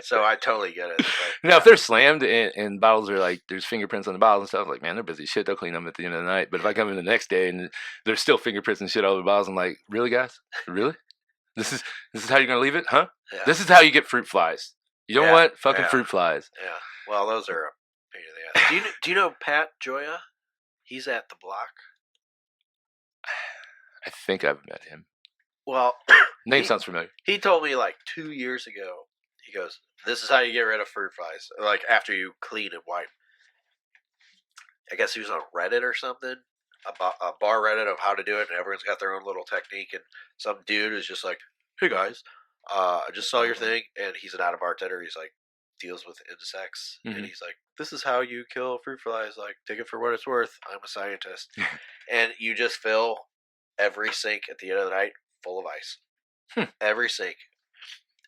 So I totally get it. Like, now, if they're slammed and bottles are like, there's fingerprints on the bottles and stuff, like, man, they're busy shit. They'll clean them at the end of the night. But if I come in the next day and there's still fingerprints and shit all over the bottles, I'm like, really, guys? Really? This is how you're gonna leave it, huh? Yeah. This is how you get fruit flies. You don't want fucking fruit flies. Yeah. Well, those are a pain in the ass. Do you know Pat Joya? He's at the Block. I think I've met him. Well, name sounds familiar. He told me like 2 years ago. He goes, this is how you get rid of fruit flies, like after you clean and wipe. I guess he was on Reddit or something, a bar Reddit of how to do it, and everyone's got their own little technique. And some dude is just like, "Hey guys, I just saw your thing," and he's not a bartender. He's like deals with insects, and he's like, "This is how you kill fruit flies. Like, take it for what it's worth. I'm a scientist." And you just fill every sink at the end of the night full of ice. Every sink.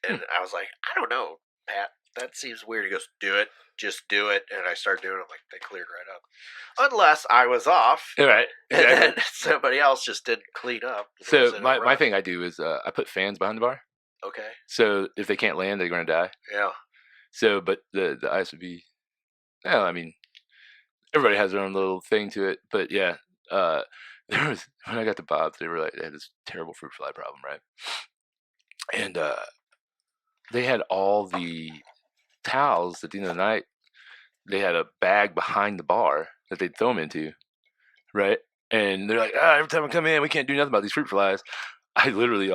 And I was like, I don't know, Pat. That seems weird. He goes, do it. Just do it. And I started doing it. Like, they cleared right up. Unless I was off. Right. Exactly. And then somebody else just didn't clean up. So my thing I do is I put fans behind the bar. Okay. So if they can't land, they're going to die. Yeah. So, but the ice would be, well, I mean, everybody has their own little thing to it. But yeah, there was, when I got to Bob's, they had this terrible fruit fly problem, right? And they had all the towels at the end of the night. They had a bag behind the bar that they'd throw them into, right? And they're like, every time I come in, we can't do nothing about these fruit flies. All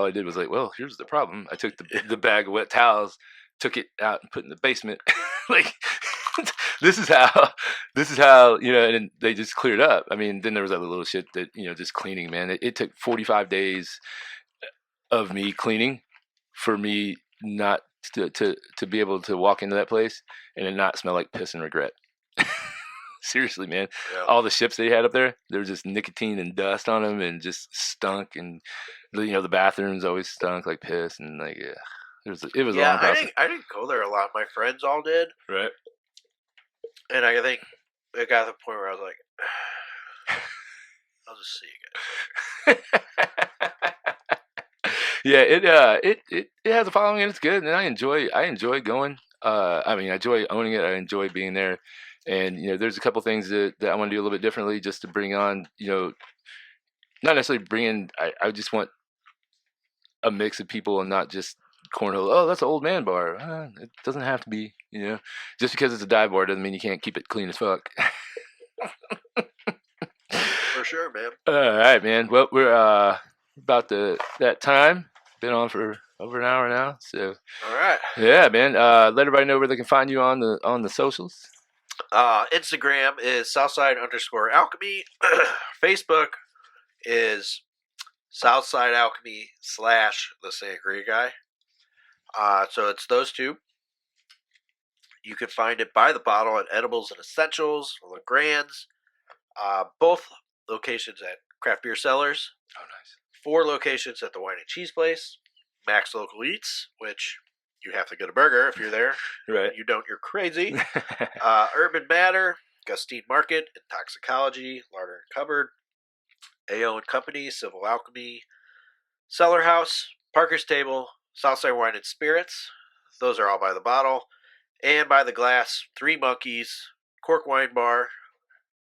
I did was like, well, here's the problem. I took the bag of wet towels, took it out and put it in the basement. Like, this is how, and they just cleared up. I mean, then there was other little shit that, just cleaning, man. It took 45 days of me cleaning for me not to be able to walk into that place and it not smell like piss and regret. Seriously, man. Yeah. All the ships they had up there was just nicotine and dust on them and just stunk. And, the bathrooms always stunk like piss. And, like, yeah, it was a long process. I didn't go there a lot. My friends all did. Right. And I think it got to the point where I was like, I'll just see you guys. Yeah, it has a following and it's good, and I enjoy going. I enjoy owning it. I enjoy being there, and there's a couple things that I want to do a little bit differently, just to bring on, not necessarily bring in. I just want a mix of people and not just cornhole. Oh, that's an old man bar. It doesn't have to be. Just because it's a dive bar doesn't mean you can't keep it clean as fuck. For sure, man. All right, man. Well, we're about that time. Been on for over an hour now, so all right. Yeah, man. Let everybody know where they can find you on the socials. Instagram is Southside_Alchemy. Facebook is Southside Alchemy / the Sangria Guy. So it's those two. You can find it by the bottle at Edibles and Essentials, LeGrand's. Both locations at Craft Beer Cellars. Oh, nice. 4 locations at the Wine and Cheese Place. Max Local Eats, which you have to get a burger if you're there. Right. You don't, you're crazy. Urban Matter, Gustine Market, Intoxicology, Larder and Cupboard, AO and Company, Civil Alchemy, Cellar House, Parker's Table, Southside Wine and Spirits. Those are all by the bottle. And by the glass, 3 Monkeys, Cork Wine Bar,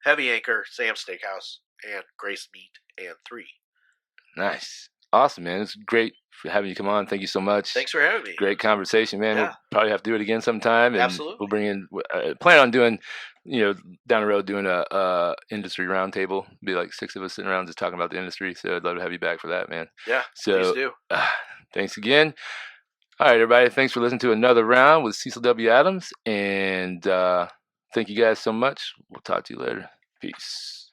Heavy Anchor, Sam's Steakhouse, and Grace Meat and 3. Nice. Awesome, man. It's great for having you come on. Thank you so much. Thanks for having me. Great conversation, man. Yeah. We'll probably have to do it again sometime. And absolutely. We'll bring in, plan on doing, down the road doing a industry roundtable. Be like 6 of us sitting around just talking about the industry. So I'd love to have you back for that, man. Yeah, so, please do. Thanks again. All right, everybody. Thanks for listening to another round with Cecil W. Adams. And thank you guys so much. We'll talk to you later. Peace.